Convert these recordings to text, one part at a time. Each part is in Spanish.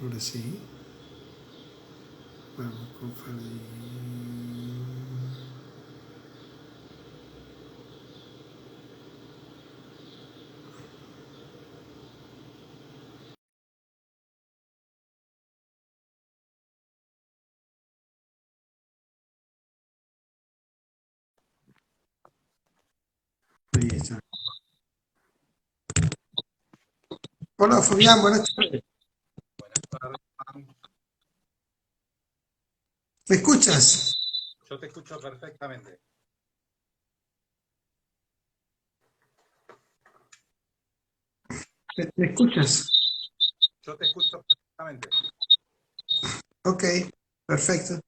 Ahora sí. Vamos con Ferdinand. Ahí está. Hola Fabián, buenas tardes. Buenas tardes, Juan. ¿Me escuchas? Yo te escucho perfectamente. ¿Me escuchas? Yo te escucho perfectamente. Ok, perfecto.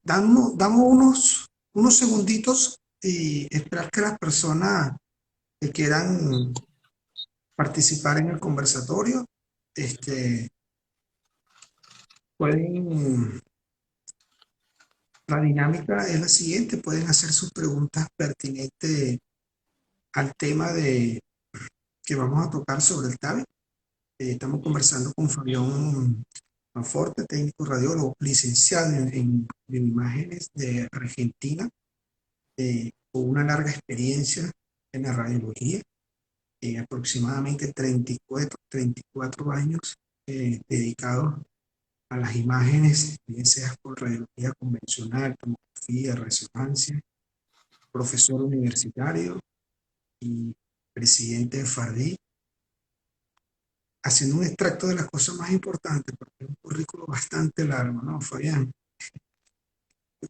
Damos unos segunditos y esperar que las personas que quieran participar en el conversatorio este, pueden, la dinámica es la siguiente, pueden hacer sus preguntas pertinentes al tema que vamos a tocar sobre el TAVI. Estamos conversando con Fabián Manforte, técnico radiólogo, licenciado en imágenes de Argentina, con una larga experiencia en la radiología, aproximadamente 34 años dedicados a las imágenes, bien sea por radiología convencional, tomografía, resonancia, profesor universitario y presidente de FARDI, haciendo un extracto de las cosas más importantes, porque es un currículo bastante largo, ¿no, Fabián?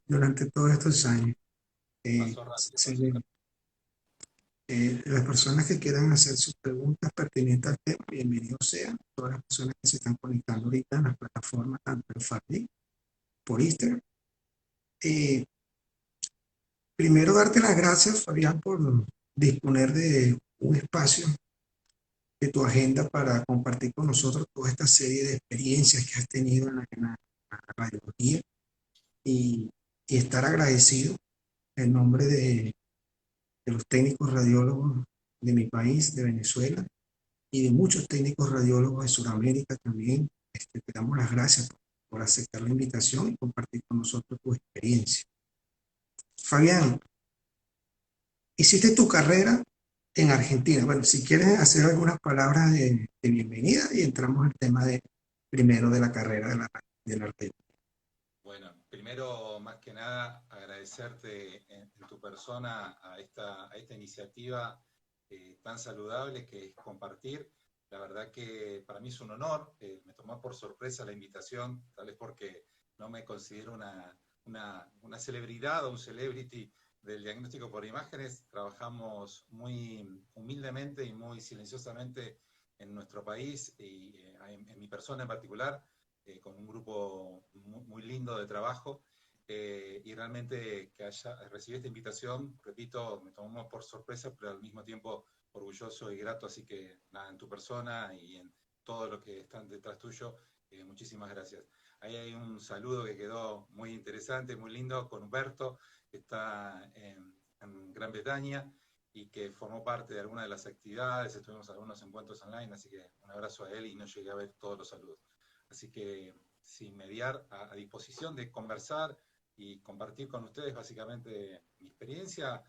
Durante todos estos años. Eh, Pasó rápido, se pasó le- las personas que quieran hacer sus preguntas pertinentes al tema, bienvenidos sean. Todas las personas que se están conectando ahorita en las plataformas, tanto en FARDI, por Instagram. Eh, Primero, darte las gracias, Fabián, por disponer de un espacio de tu agenda para compartir con nosotros toda esta serie de experiencias que has tenido en la radiología y, y estar agradecido en nombre de los técnicos radiólogos de mi país, de Venezuela, y de muchos técnicos radiólogos de Sudamérica también. Te damos las gracias por aceptar la invitación y compartir con nosotros tu experiencia. Fabián, hiciste tu carrera en Argentina. Bueno, si quieres hacer algunas palabras de bienvenida y entramos al tema primero de la carrera de la radio. Bueno, primero, más que nada, agradecerte en tu persona a esta iniciativa tan saludable que es compartir. La verdad que para mí es un honor. Me tomó por sorpresa la invitación, tal vez porque no me considero una celebridad o un celebrity del diagnóstico por imágenes. Trabajamos muy humildemente y muy silenciosamente en nuestro país y en mi persona en particular, con un grupo muy lindo de trabajo. Y realmente que haya recibido esta invitación, repito, me tomó por sorpresa, pero al mismo tiempo orgulloso y grato. Así que nada, en tu persona y en todo lo que están detrás tuyo, muchísimas gracias. Ahí hay un saludo que quedó muy interesante, muy lindo, con Humberto, que está en Gran Bretaña y que formó parte de alguna de las actividades. Estuvimos en algunos encuentros online, así que un abrazo a él y no llegué a ver todos los saludos. Así que sin mediar, a disposición de conversar y compartir con ustedes básicamente mi experiencia,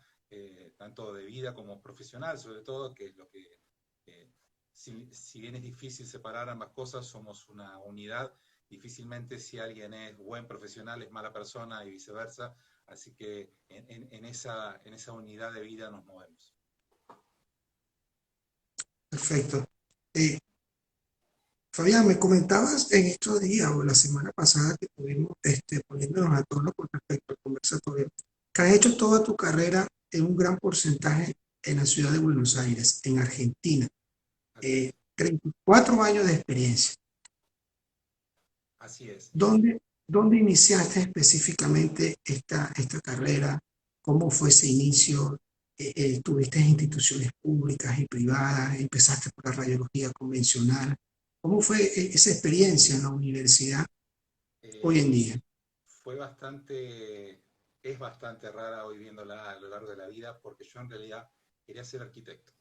tanto de vida como profesional, sobre todo, que es lo que, si bien es difícil separar ambas cosas, somos una unidad. Difícilmente si alguien es buen profesional es mala persona y viceversa. Así que en esa unidad de vida nos movemos. Perfecto. Eh, Fabián, me comentabas en estos días o la semana pasada que estuvimos poniéndonos a tono con respecto al conversatorio, que has hecho toda tu carrera en un gran porcentaje en la ciudad de Buenos Aires, en Argentina. Así es. 34 años de experiencia. Así es. ¿Dónde iniciaste específicamente esta carrera? ¿Cómo fue ese inicio? ¿Tuviste en instituciones públicas y privadas? ¿Empezaste por la radiología convencional? ¿Cómo fue esa experiencia en la universidad hoy en Eh, día? fue bastante, es bastante rara hoy viéndola a lo largo de la vida, porque yo en realidad quería ser arquitecto.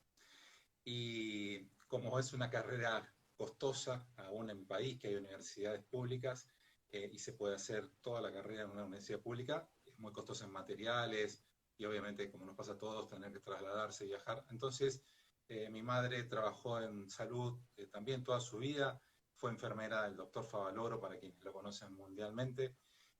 Y como es una carrera costosa, aún en mi país, que hay universidades públicas, y se puede hacer toda la carrera en una universidad pública, es muy costosa en materiales, y obviamente, como nos pasa a todos, tener que trasladarse, viajar. Entonces, mi madre trabajó en salud también toda su vida, fue enfermera del doctor Favaloro, para quienes lo conocen mundialmente.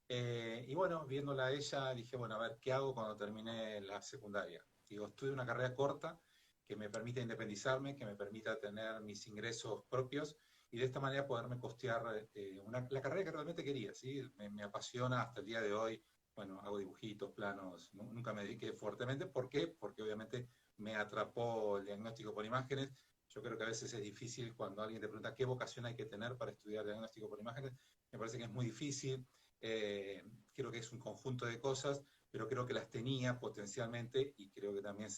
Y bueno, viéndola a ella, dije, bueno, a ver, ¿qué hago cuando termine la secundaria? Digo, estudio una carrera corta que me permita independizarme, que me permita tener mis ingresos propios y de esta manera poderme costear la carrera que realmente quería, ¿sí? Me apasiona hasta el día de hoy. Bueno, hago dibujitos, planos, nunca me dediqué fuertemente. ¿Por qué? Porque obviamente me atrapó el diagnóstico por imágenes. Yo creo que a veces es difícil cuando alguien te pregunta qué vocación hay que tener para estudiar diagnóstico por imágenes. Me parece que es muy difícil. Eh, Creo que es un conjunto de cosas, pero creo que las tenía potencialmente y creo que también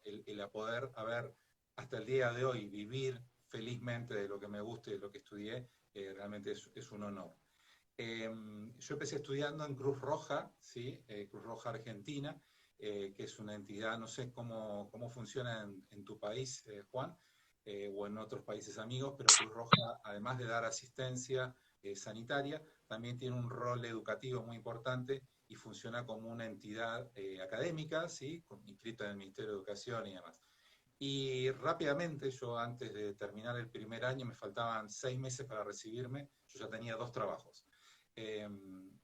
el poder haber hasta el día de hoy vivir felizmente de lo que me gusta y de lo que estudié, realmente es un honor. Yo empecé estudiando en Cruz Roja, ¿sí? Cruz Roja Argentina, que es una entidad, no sé cómo funciona en tu país, Juan, o en otros países amigos, pero Cruz Roja, además de dar asistencia sanitaria, también tiene un rol educativo muy importante y funciona como una entidad académica, ¿sí? Inscrita en el Ministerio de Educación y demás. Y rápidamente, yo antes de terminar el primer año, me faltaban 6 meses para recibirme, yo ya tenía 2 trabajos. Eh,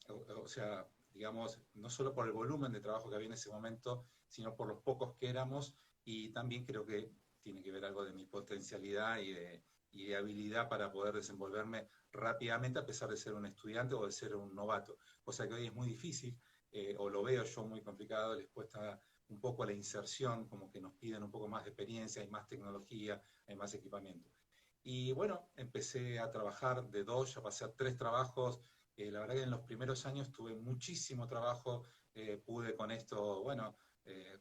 o sea, digamos, no solo por el volumen de trabajo que había en ese momento, sino por los pocos que éramos, y también creo que tiene que ver algo de mi potencialidad y de habilidad para poder desenvolverme rápidamente a pesar de ser un estudiante o de ser un novato, cosa que hoy es muy difícil, o lo veo yo muy complicado, les cuesta un poco la inserción, como que nos piden un poco más de experiencia, hay más tecnología, hay más equipamiento. Y bueno, empecé a trabajar de 2, ya pasé a 3 trabajos. La verdad que en los primeros años tuve muchísimo trabajo, pude con esto, bueno,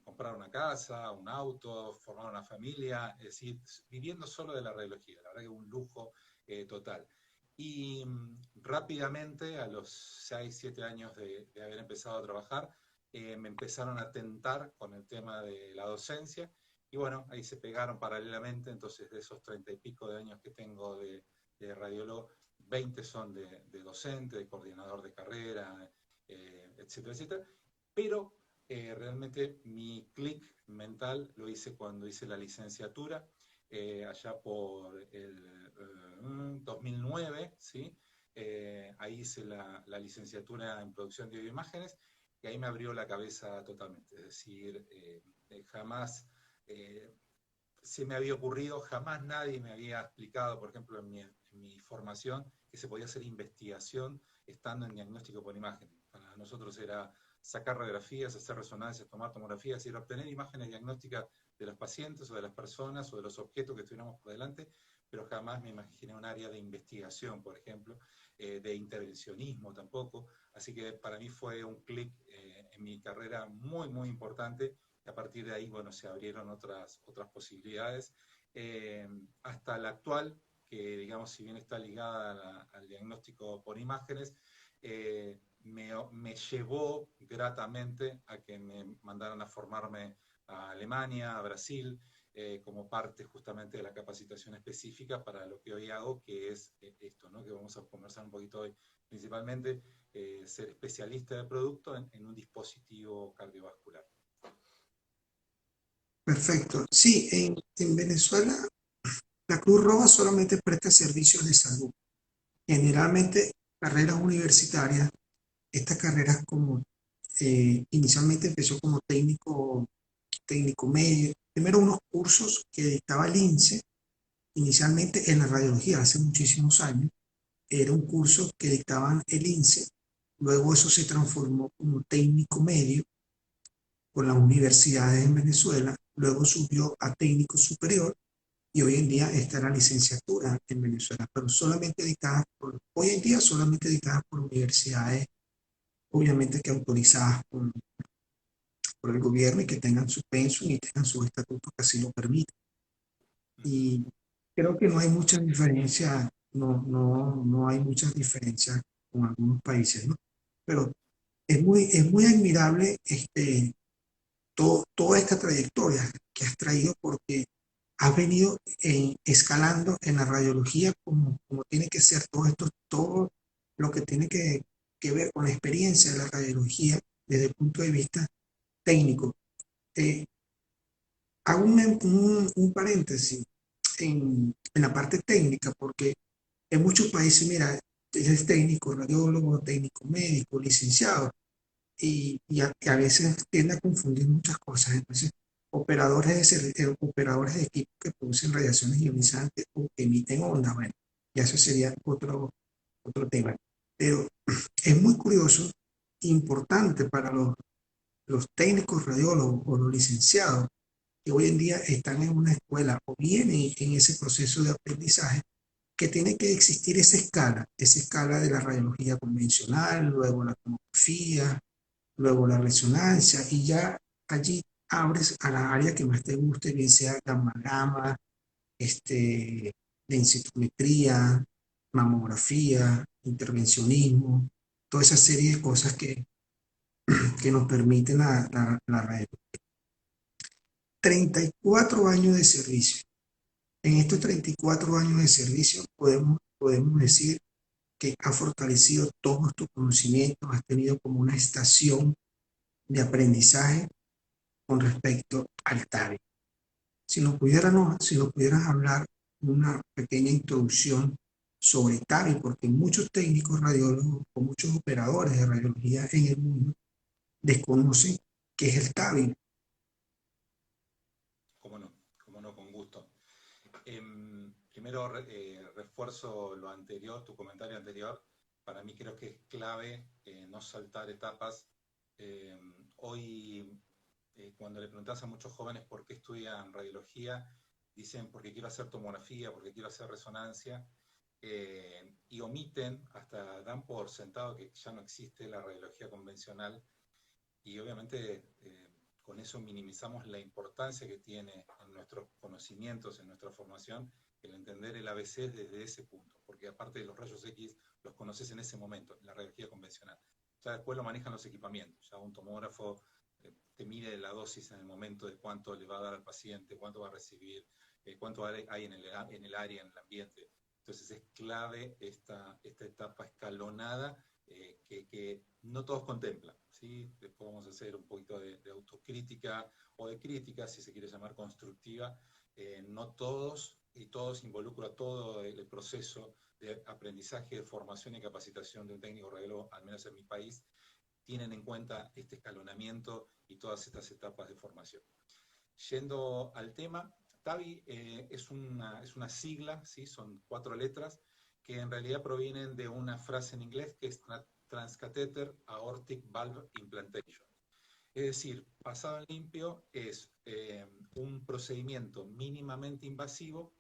comprar una casa, un auto, formar una familia, es decir, viviendo solo de la radiología, la verdad que un lujo total. Y rápidamente, a los 6, 7 años de haber empezado a trabajar, me empezaron a tentar con el tema de la docencia, y bueno, ahí se pegaron paralelamente. Entonces de esos 30 y pico de años que tengo de radiólogo, 20 son de docente, de coordinador de carrera, etcétera, etcétera. Pero realmente mi clic mental lo hice cuando hice la licenciatura, allá por el 2009, ¿sí? Ahí hice la licenciatura en producción de bioimágenes, y ahí me abrió la cabeza totalmente. Es decir, jamás se me había ocurrido, jamás nadie me había explicado, por ejemplo, en mi formación, que se podía hacer investigación estando en diagnóstico por imagen. Para nosotros era sacar radiografías, hacer resonancias, tomar tomografías, es decir, obtener imágenes diagnósticas de los pacientes o de las personas o de los objetos que tuviéramos por delante, pero jamás me imaginé un área de investigación, por ejemplo, de intervencionismo tampoco. Así que para mí fue un clic en mi carrera muy, muy importante. A partir de ahí, bueno, se abrieron otras posibilidades, hasta la actual, que digamos, si bien está ligada al diagnóstico por imágenes, me llevó gratamente a que me mandaran a formarme a Alemania, a Brasil, como parte justamente de la capacitación específica para lo que hoy hago, que es esto, ¿no? Que vamos a conversar un poquito hoy, principalmente ser especialista de producto en un dispositivo cardiovascular. Perfecto. Sí, en Venezuela la Cruz Roja solamente presta servicios de salud. Generalmente carreras universitarias, estas carreras como inicialmente empezó como técnico medio, primero unos cursos que dictaba el INSE, inicialmente en la radiología hace muchísimos años, era un curso que dictaban el INSE, luego eso se transformó como técnico medio con las universidades en Venezuela, luego subió a técnico superior y hoy en día está la licenciatura en Venezuela, pero solamente dictadas hoy en día solamente dictadas por universidades, obviamente que autorizadas por el gobierno y que tengan su pensum y tengan sus estatutos que así lo permitan. Y creo que no hay mucha diferencia, no hay muchas diferencias con algunos países, ¿no? Pero es muy admirable toda esta trayectoria que has traído porque has venido escalando en la radiología como tiene que ser todo lo que tiene que ver con la experiencia de la radiología desde el punto de vista técnico. Eh, Hago un paréntesis en la parte técnica, porque en muchos países, mira, eres técnico, radiólogo, técnico médico, licenciado, y a veces tiende a confundir muchas cosas. Entonces, operadores de equipos que producen radiaciones ionizantes o que emiten ondas, bueno, ya eso sería otro tema. Pero es muy curioso, importante para los técnicos radiólogos o los licenciados que hoy en día están en una escuela o vienen en ese proceso de aprendizaje, que tiene que existir esa escala de la radiología convencional, luego la tomografía, luego la resonancia, y ya allí abres a la área que más te guste, bien sea gamma, densitometría, mamografía, intervencionismo, toda esa serie de cosas que nos permiten la radiología. 34 años de servicio. En estos 34 años de servicio podemos decir que has fortalecido todos tus conocimientos, has tenido como una estación de aprendizaje con respecto al TAVI. Si nos pudieras hablar una pequeña introducción sobre TAVI, porque muchos técnicos radiólogos o muchos operadores de radiología en el mundo desconocen qué es el TAVI. Cómo no, con gusto. Primero refuerzo lo anterior, tu comentario anterior. Para mí creo que es clave no saltar etapas. Hoy, cuando le preguntas a muchos jóvenes por qué estudian radiología, dicen porque quiero hacer tomografía, porque quiero hacer resonancia, y omiten, hasta dan por sentado que ya no existe la radiología convencional, y obviamente con eso minimizamos la importancia que tiene en nuestros conocimientos, en nuestra formación, el entender el ABC desde ese punto, porque aparte de los rayos X, los conoces en ese momento, en la radiología convencional. Ya después lo manejan los equipamientos, ya un tomógrafo te mide la dosis en el momento de cuánto le va a dar al paciente, cuánto va a recibir, cuánto hay en el área, en el ambiente. Entonces es clave esta etapa escalonada que no todos contemplan, ¿sí? Después vamos a hacer un poquito de autocrítica o de crítica, si se quiere llamar constructiva. No todos y todos involucra todo el proceso de aprendizaje, de formación y capacitación de un técnico radiólogo, al menos en mi país, tienen en cuenta este escalonamiento y todas estas etapas de formación. Yendo al tema, TAVI es una sigla, ¿sí? Son 4 letras, que en realidad provienen de una frase en inglés que es Transcatheter Aortic Valve Implantation. Es decir, pasado en limpio es un procedimiento mínimamente invasivo,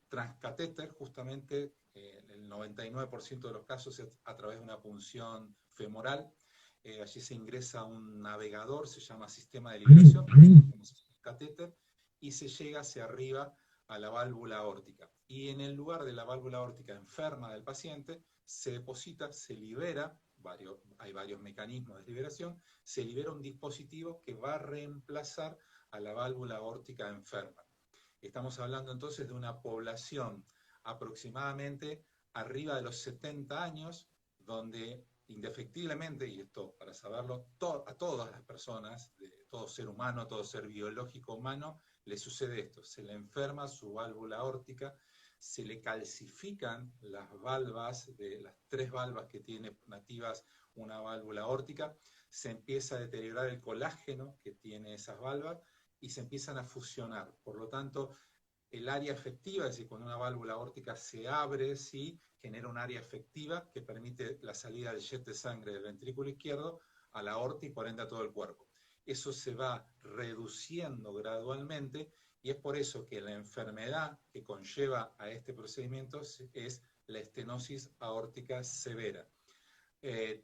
transcatéter, justamente el 99% de los casos es a través de una punción femoral. Allí se ingresa un navegador, se llama sistema de liberación, catéter, y se llega hacia arriba a la válvula aórtica. Y en el lugar de la válvula aórtica enferma del paciente, se deposita, se libera, hay varios mecanismos de liberación, se libera un dispositivo que va a reemplazar a la válvula aórtica enferma. Estamos hablando entonces de una población aproximadamente arriba de los 70 años, donde indefectiblemente, y esto para saberlo, a todas las personas, todo ser humano, todo ser biológico humano, le sucede esto: se le enferma su válvula aórtica, se le calcifican las valvas, de las 3 valvas que tiene nativas una válvula aórtica, se empieza a deteriorar el colágeno que tiene esas valvas y se empiezan a fusionar. Por lo tanto, el área efectiva, es decir, cuando una válvula aórtica se abre, ¿sí?, genera un área efectiva que permite la salida del jet de sangre del ventrículo izquierdo a la aorta y por ende a todo el cuerpo. Eso se va reduciendo gradualmente y es por eso que la enfermedad que conlleva a este procedimiento es la estenosis aórtica severa.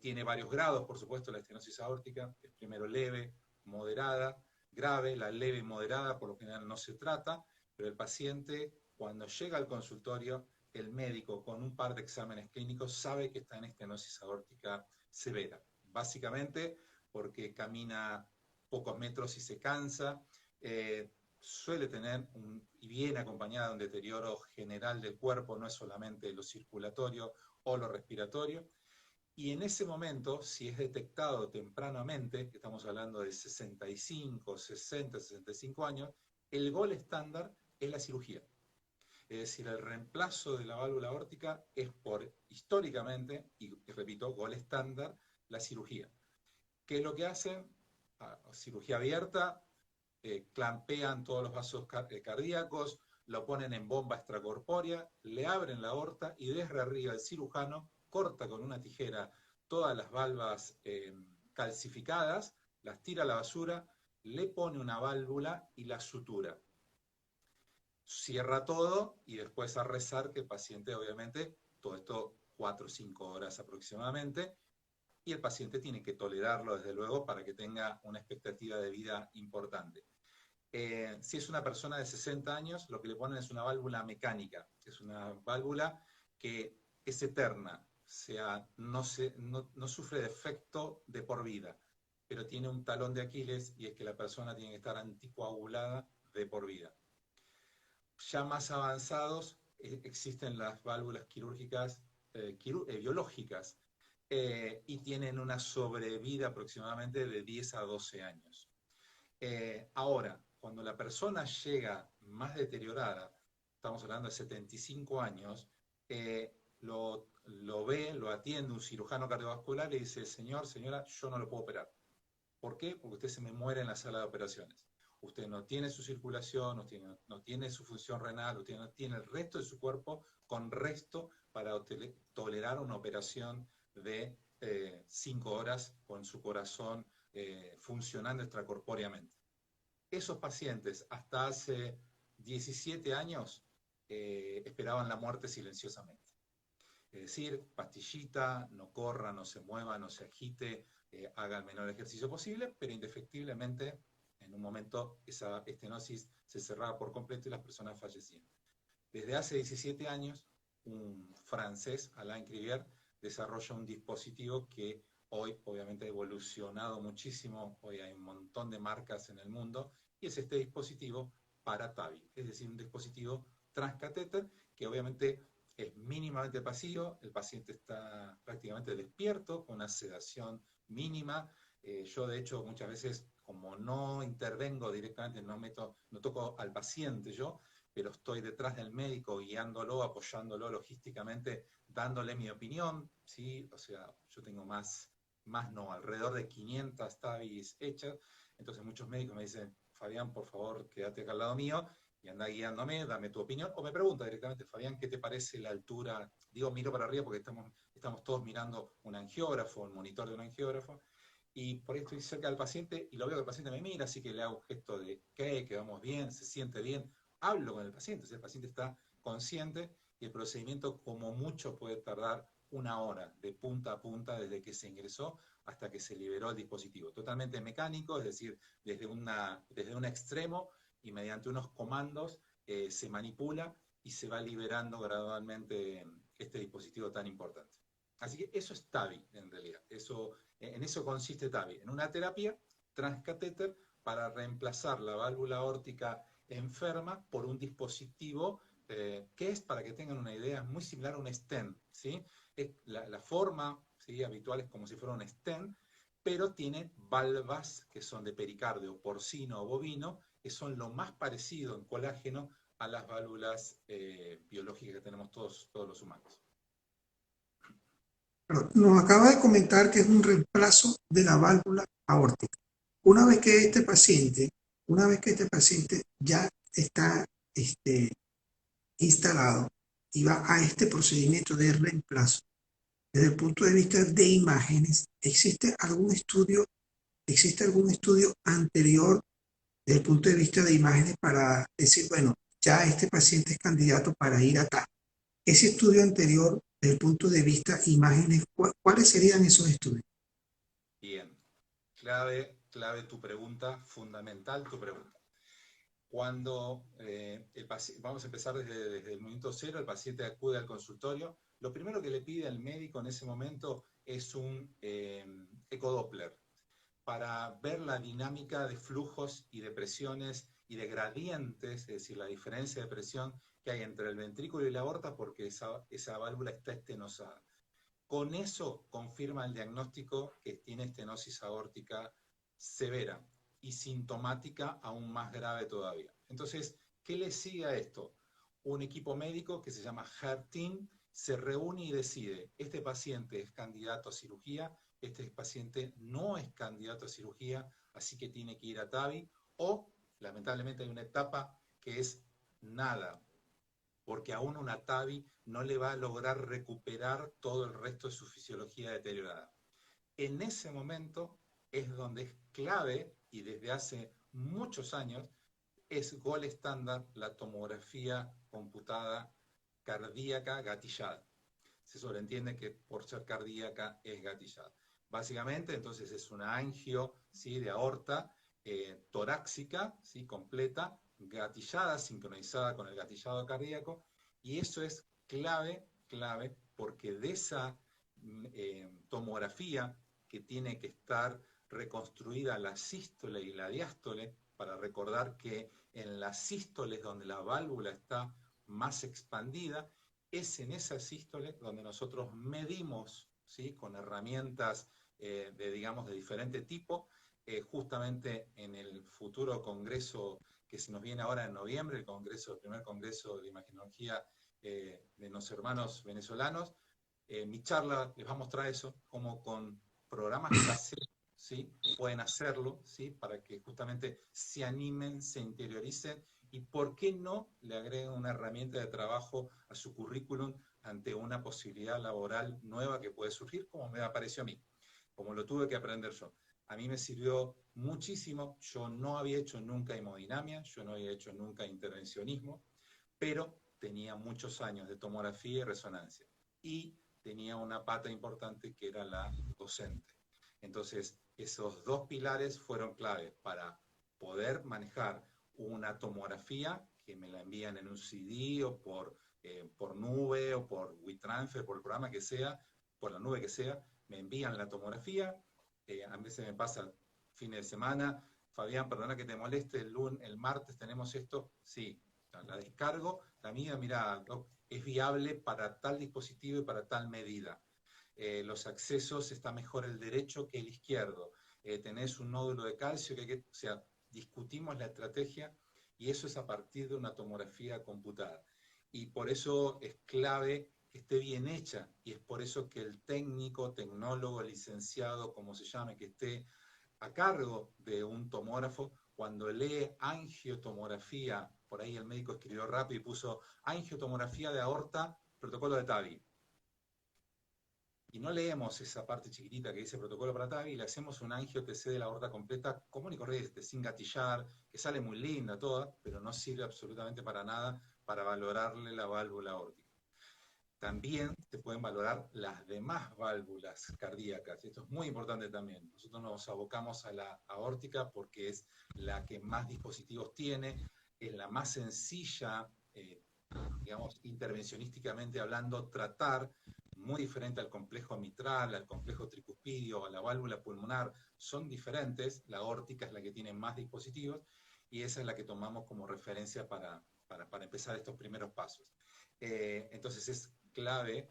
Tiene varios grados, por supuesto, la estenosis aórtica. Es primero leve, moderada, grave. La leve y moderada por lo general no se trata, pero el paciente, cuando llega al consultorio, el médico con un par de exámenes clínicos sabe que está en estenosis aórtica severa. Básicamente porque camina pocos metros y se cansa, suele tener, y viene acompañada de un deterioro general del cuerpo, no es solamente lo circulatorio o lo respiratorio. Y en ese momento, si es detectado tempranamente, estamos hablando de 65, 60, 65 años, el gol estándar es la cirugía. Es decir, el reemplazo de la válvula aórtica es históricamente, y repito, gol estándar, la cirugía. ¿Qué es lo que hacen? Cirugía abierta, clampean todos los vasos cardíacos, lo ponen en bomba extracorpórea, le abren la aorta y desde arriba el cirujano corta con una tijera todas las valvas calcificadas, las tira a la basura, le pone una válvula y la sutura. Cierra todo y después a rezar que el paciente, obviamente, todo esto 4 o 5 horas aproximadamente, y el paciente tiene que tolerarlo, desde luego, para que tenga una expectativa de vida importante. Si es una persona de 60 años, lo que le ponen es una válvula mecánica, es una válvula que es eterna, o sea, no sufre defecto de por vida, pero tiene un talón de Aquiles y es que la persona tiene que estar anticoagulada de por vida. Ya más avanzados existen las válvulas quirúrgicas, biológicas, y tienen una sobrevida aproximadamente de 10 a 12 años. Ahora, cuando la persona llega más deteriorada, estamos hablando de 75 años, lo ve, lo atiende un cirujano cardiovascular y le dice, señor, señora, yo no lo puedo operar. ¿Por qué? Porque usted se me muere en la sala de operaciones. Usted no tiene su circulación, no tiene su función renal, usted no tiene el resto de su cuerpo con resto para tolerar una operación de 5 horas con su corazón funcionando extracorpóreamente. Esos pacientes hasta hace 17 años esperaban la muerte silenciosamente. Es decir, pastillita, no corra, no se mueva, no se agite, haga el menor ejercicio posible, pero indefectiblemente en un momento esa estenosis se cerraba por completo y las personas fallecían. Desde hace 17 años, un francés, Alain Crivier, desarrolla un dispositivo que hoy obviamente ha evolucionado muchísimo, hoy hay un montón de marcas en el mundo, y es este dispositivo para TAVI, es decir, un dispositivo transcatéter que obviamente es mínimamente pasivo, el paciente está prácticamente despierto, con una sedación mínima. Yo de hecho muchas veces, como no intervengo directamente, no toco al paciente yo, pero estoy detrás del médico guiándolo, apoyándolo logísticamente, dándole mi opinión, ¿sí? O sea, yo tengo alrededor de 500 TAVIs hechas, entonces muchos médicos me dicen, Fabián, por favor, quédate acá al lado mío y anda guiándome, dame tu opinión, o me pregunta directamente, Fabián, ¿qué te parece la altura? Digo, miro para arriba porque estamos todos mirando un angiógrafo, un monitor de un angiógrafo, y por ahí estoy cerca del paciente y lo veo que el paciente me mira, así que le hago un gesto de que vamos bien, se siente bien, hablo con el paciente, o sea, el paciente está consciente y el procedimiento como mucho puede tardar 1 hora de punta a punta desde que se ingresó hasta que se liberó el dispositivo. Totalmente mecánico, es decir, desde un extremo y mediante unos comandos se manipula y se va liberando gradualmente este dispositivo tan importante. Así que eso es TAVI en realidad. En eso consiste TAVI, en una terapia transcatéter para reemplazar la válvula aórtica enferma por un dispositivo que es, para que tengan una idea, muy similar a un stent, ¿sí? La forma, ¿sí?, habitual es como si fuera un stent, pero tiene valvas que son de pericardio porcino o bovino, que son lo más parecido en colágeno a las válvulas biológicas que tenemos todos los humanos. Pero nos acaba de comentar que es un reemplazo de la válvula aórtica. Una vez que este paciente, una vez que este paciente ya está instalado y va a este procedimiento de reemplazo, desde el punto de vista de imágenes, existe algún estudio anterior desde el punto de vista de imágenes para decir, bueno, ya este paciente es candidato para ir acá? Ese estudio anterior, desde el punto de vista imágenes, ¿cuáles serían esos estudios? Bien, clave tu pregunta, fundamental tu pregunta. Cuando vamos a empezar desde el momento cero, el paciente acude al consultorio, lo primero que le pide al médico en ese momento es un ecodoppler para ver la dinámica de flujos y de presiones y de gradientes, es decir, la diferencia de presión que hay entre el ventrículo y la aorta porque esa válvula está estenosada. Con eso confirma el diagnóstico que tiene estenosis aórtica severa y sintomática aún más grave todavía. Entonces, ¿qué le sigue a esto? Un equipo médico que se llama Heart Team se reúne y decide, este paciente es candidato a cirugía, este paciente no es candidato a cirugía, así que tiene que ir a TAVI, o lamentablemente hay una etapa que es nada, porque aún una TAVI no le va a lograr recuperar todo el resto de su fisiología deteriorada. En ese momento es donde es clave, y desde hace muchos años, es gold estándar la tomografía computada cardíaca gatillada. Se sobreentiende que por ser cardíaca es gatillada. Básicamente, entonces es una angio, ¿sí?, de aorta torácica, ¿sí?, completa, gatillada, sincronizada con el gatillado cardíaco, y eso es clave, porque de esa tomografía que tiene que estar reconstruida la sístole y la diástole, para recordar que en la sístole es donde la válvula está más expandida, es en esa sístole donde nosotros medimos, ¿sí?, con herramientas de diferente tipo, justamente en el futuro congreso que se nos viene ahora en noviembre, el primer congreso de imagenología de los hermanos venezolanos. Mi charla les va a mostrar eso, como con programas caseros, ¿sí?, pueden hacerlo, ¿sí?, para que justamente se animen, se interioricen y, ¿por qué no?, le agreguen una herramienta de trabajo a su currículum ante una posibilidad laboral nueva que puede surgir, como me apareció a mí, como lo tuve que aprender yo. A mí me sirvió muchísimo. Yo no había hecho nunca hemodinamia, yo no había hecho nunca intervencionismo, pero tenía muchos años de tomografía y resonancia. Y tenía una pata importante que era la docente. Entonces, esos dos pilares fueron clave para poder manejar una tomografía que me la envían en un CD o por nube o por WeTransfer, por el programa que sea, por la nube que sea, me envían la tomografía. A veces me pasa fines de semana, Fabián, perdona que te moleste, el martes tenemos esto, sí, la descargo, la mía, mira, es viable para tal dispositivo y para tal medida. Los accesos, está mejor el derecho que el izquierdo. Tenés un nódulo de calcio, o sea, discutimos la estrategia y eso es a partir de una tomografía computada. Y por eso es clave que esté bien hecha, y es por eso que el técnico, tecnólogo, licenciado, como se llame, que esté a cargo de un tomógrafo, cuando lee angiotomografía, por ahí el médico escribió rápido y puso angiotomografía de aorta, protocolo de TAVI. Y no leemos esa parte chiquitita que dice protocolo para TAVI, y le hacemos un angio-TC de la aorta completa común y corriente, sin gatillar, que sale muy linda toda, pero no sirve absolutamente para nada para valorarle la válvula aórtica. También se pueden valorar las demás válvulas cardíacas. Esto es muy importante también. Nosotros nos abocamos a la aórtica porque es la que más dispositivos tiene, es la más sencilla, digamos, intervencionísticamente hablando, tratar, muy diferente al complejo mitral, al complejo tricuspidio, a la válvula pulmonar, son diferentes. La aórtica es la que tiene más dispositivos y esa es la que tomamos como referencia para empezar estos primeros pasos. Entonces es clave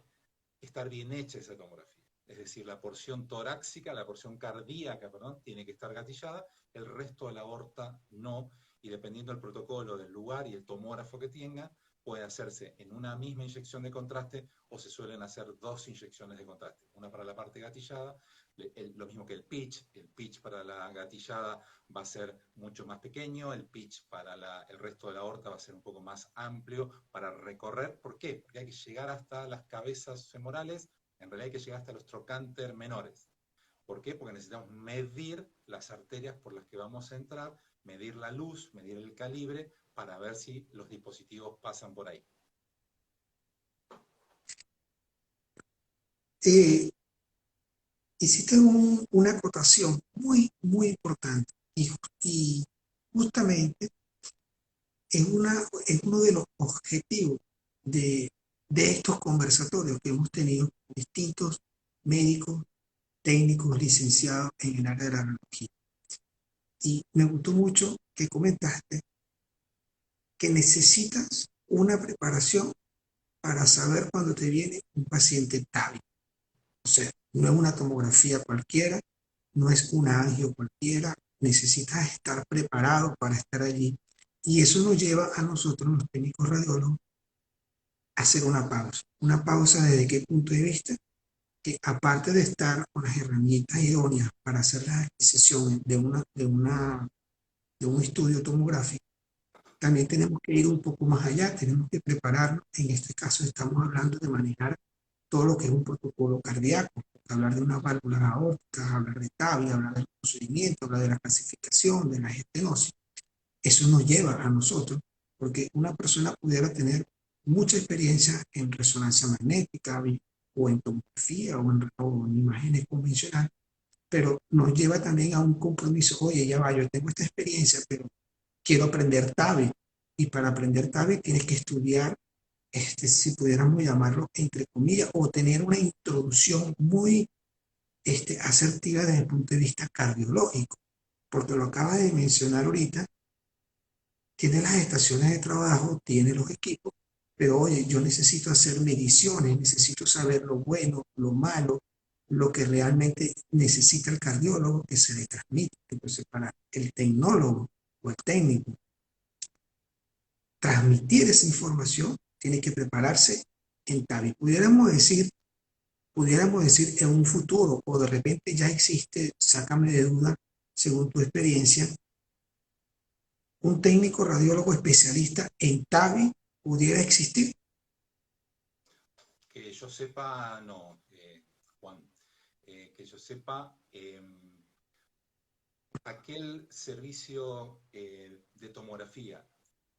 estar bien hecha esa tomografía. Es decir, la porción torácica, la porción cardíaca, perdón, tiene que estar gatillada, el resto de la aorta no, y dependiendo del protocolo, del lugar y el tomógrafo que tenga, puede hacerse en una misma inyección de contraste o se suelen hacer dos inyecciones de contraste, una para la parte gatillada, lo mismo que el pitch para la gatillada va a ser mucho más pequeño, el pitch para el resto de la aorta va a ser un poco más amplio para recorrer. ¿Por qué? Porque hay que llegar hasta las cabezas femorales, en realidad hay que llegar hasta los trocánter menores. ¿Por qué? Porque necesitamos medir las arterias por las que vamos a entrar, medir la luz, medir el calibre, para ver si los dispositivos pasan por ahí. Hiciste una acotación muy, muy importante y justamente es uno de los objetivos de estos conversatorios que hemos tenido con distintos médicos, técnicos, licenciados en el área de la radiología. Y me gustó mucho que comentaste que necesitas una preparación para saber cuando te viene un paciente TAVI. O sea, no es una tomografía cualquiera, no es una angio cualquiera, necesitas estar preparado para estar allí. Y eso nos lleva a nosotros, los técnicos radiólogos, a hacer una pausa. Una pausa desde qué punto de vista, que aparte de estar con las herramientas idóneas para hacer la adquisición de un estudio tomográfico, también tenemos que ir un poco más allá, tenemos que prepararnos. En este caso estamos hablando de manejar todo lo que es un protocolo cardíaco, hablar de unas válvulas aórticas, hablar de TAVI, hablar del procedimiento, hablar de la clasificación, de la estenosis. Eso nos lleva a nosotros, porque una persona pudiera tener mucha experiencia en resonancia magnética o en tomografía o en imágenes convencionales, pero nos lleva también a un compromiso. Oye, ya va, yo tengo esta experiencia, pero quiero aprender TAVI. Y para aprender TAVI tienes que estudiar, si pudiéramos llamarlo entre comillas, o tener una introducción muy asertiva desde el punto de vista cardiológico, porque lo acabas de mencionar ahorita, tiene las estaciones de trabajo, tiene los equipos, pero oye, yo necesito hacer mediciones, necesito saber lo bueno, lo malo, lo que realmente necesita el cardiólogo que se le transmite. Entonces, para el tecnólogo o el técnico transmitir esa información, tiene que prepararse en TAVI. Pudiéramos decir en un futuro, o de repente ya existe, sácame de duda, según tu experiencia, un técnico radiólogo especialista en TAVI pudiera existir. Que yo sepa, no, Juan. Que yo sepa, aquel servicio de tomografía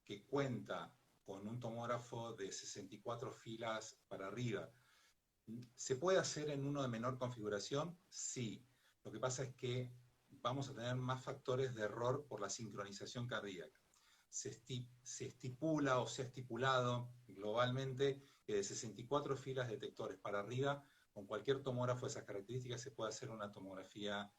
que cuenta con un tomógrafo de 64 filas para arriba, ¿se puede hacer en uno de menor configuración? Sí. Lo que pasa es que vamos a tener más factores de error por la sincronización cardíaca. Se estipula o se ha estipulado globalmente que de 64 filas detectores para arriba, con cualquier tomógrafo de esas características se puede hacer una tomografía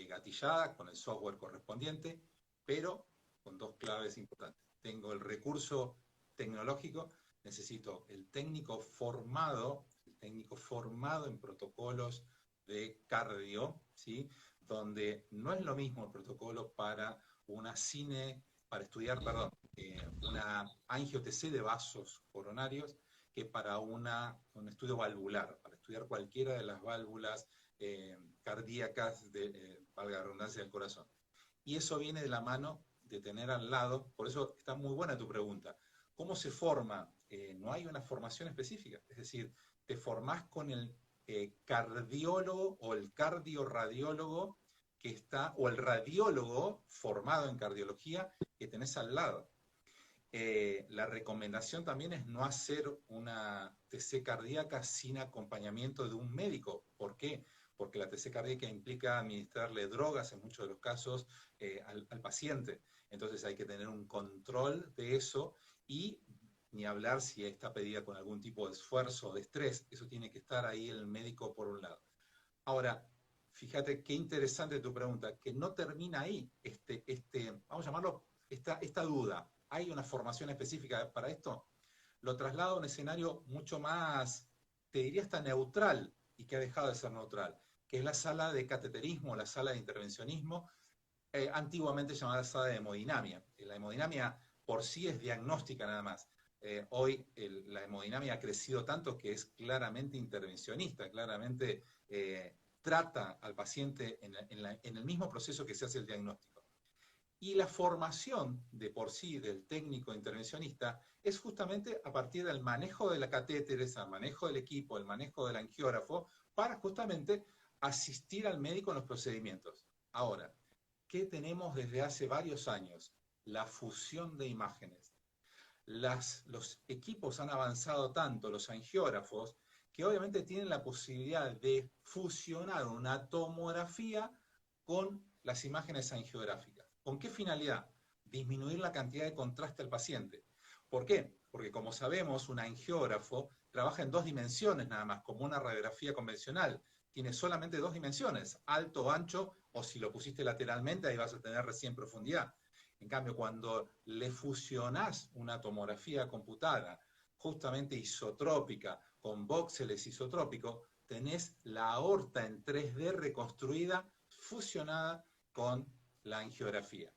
gatillada con el software correspondiente, pero con dos claves importantes. Tengo el recurso tecnológico, necesito el técnico formado en protocolos de cardio, ¿sí? Donde no es lo mismo el protocolo para para estudiar, una angio-TC de vasos coronarios que para un estudio valvular, para estudiar cualquiera de las válvulas cardíacas, valga la redundancia, del corazón. Y eso viene de la mano de tener al lado, por eso está muy buena tu pregunta, ¿cómo se forma? No hay una formación específica, es decir, te formás con el cardiólogo o el cardioradiólogo que está, o el radiólogo formado en cardiología que tenés al lado. La recomendación también es no hacer una TC cardíaca sin acompañamiento de un médico. ¿Por qué? Porque la TC cardíaca implica administrarle drogas en muchos de los casos al paciente. Entonces hay que tener un control de eso y ni hablar si está pedida con algún tipo de esfuerzo o de estrés. Eso tiene que estar ahí el médico por un lado. Ahora, fíjate qué interesante tu pregunta, que no termina ahí vamos a llamarlo, esta duda. ¿Hay una formación específica para esto? Lo traslado a un escenario mucho más, te diría hasta neutral, y que ha dejado de ser neutral, que es la sala de cateterismo, la sala de intervencionismo, antiguamente llamada sala de hemodinamia. La hemodinamia por sí es diagnóstica nada más. Hoy la hemodinamia ha crecido tanto que es claramente intervencionista, claramente trata al paciente en el mismo proceso que se hace el diagnóstico. Y la formación de por sí del técnico intervencionista es justamente a partir del manejo de la catéter, el manejo del equipo, el manejo del angiógrafo, para justamente asistir al médico en los procedimientos. Ahora, ¿qué tenemos desde hace varios años? La fusión de imágenes. Los equipos han avanzado tanto, los angiógrafos, que obviamente tienen la posibilidad de fusionar una tomografía con las imágenes angiográficas. ¿Con qué finalidad? Disminuir la cantidad de contraste al paciente. ¿Por qué? Porque como sabemos, un angiógrafo trabaja en 2 dimensiones nada más, como una radiografía convencional. Tiene solamente 2 dimensiones, alto, ancho, o si lo pusiste lateralmente, ahí vas a tener recién profundidad. En cambio, cuando le fusionás una tomografía computada, justamente isotrópica, con voxeles isotrópicos, tenés la aorta en 3D reconstruida, fusionada con la angiografía.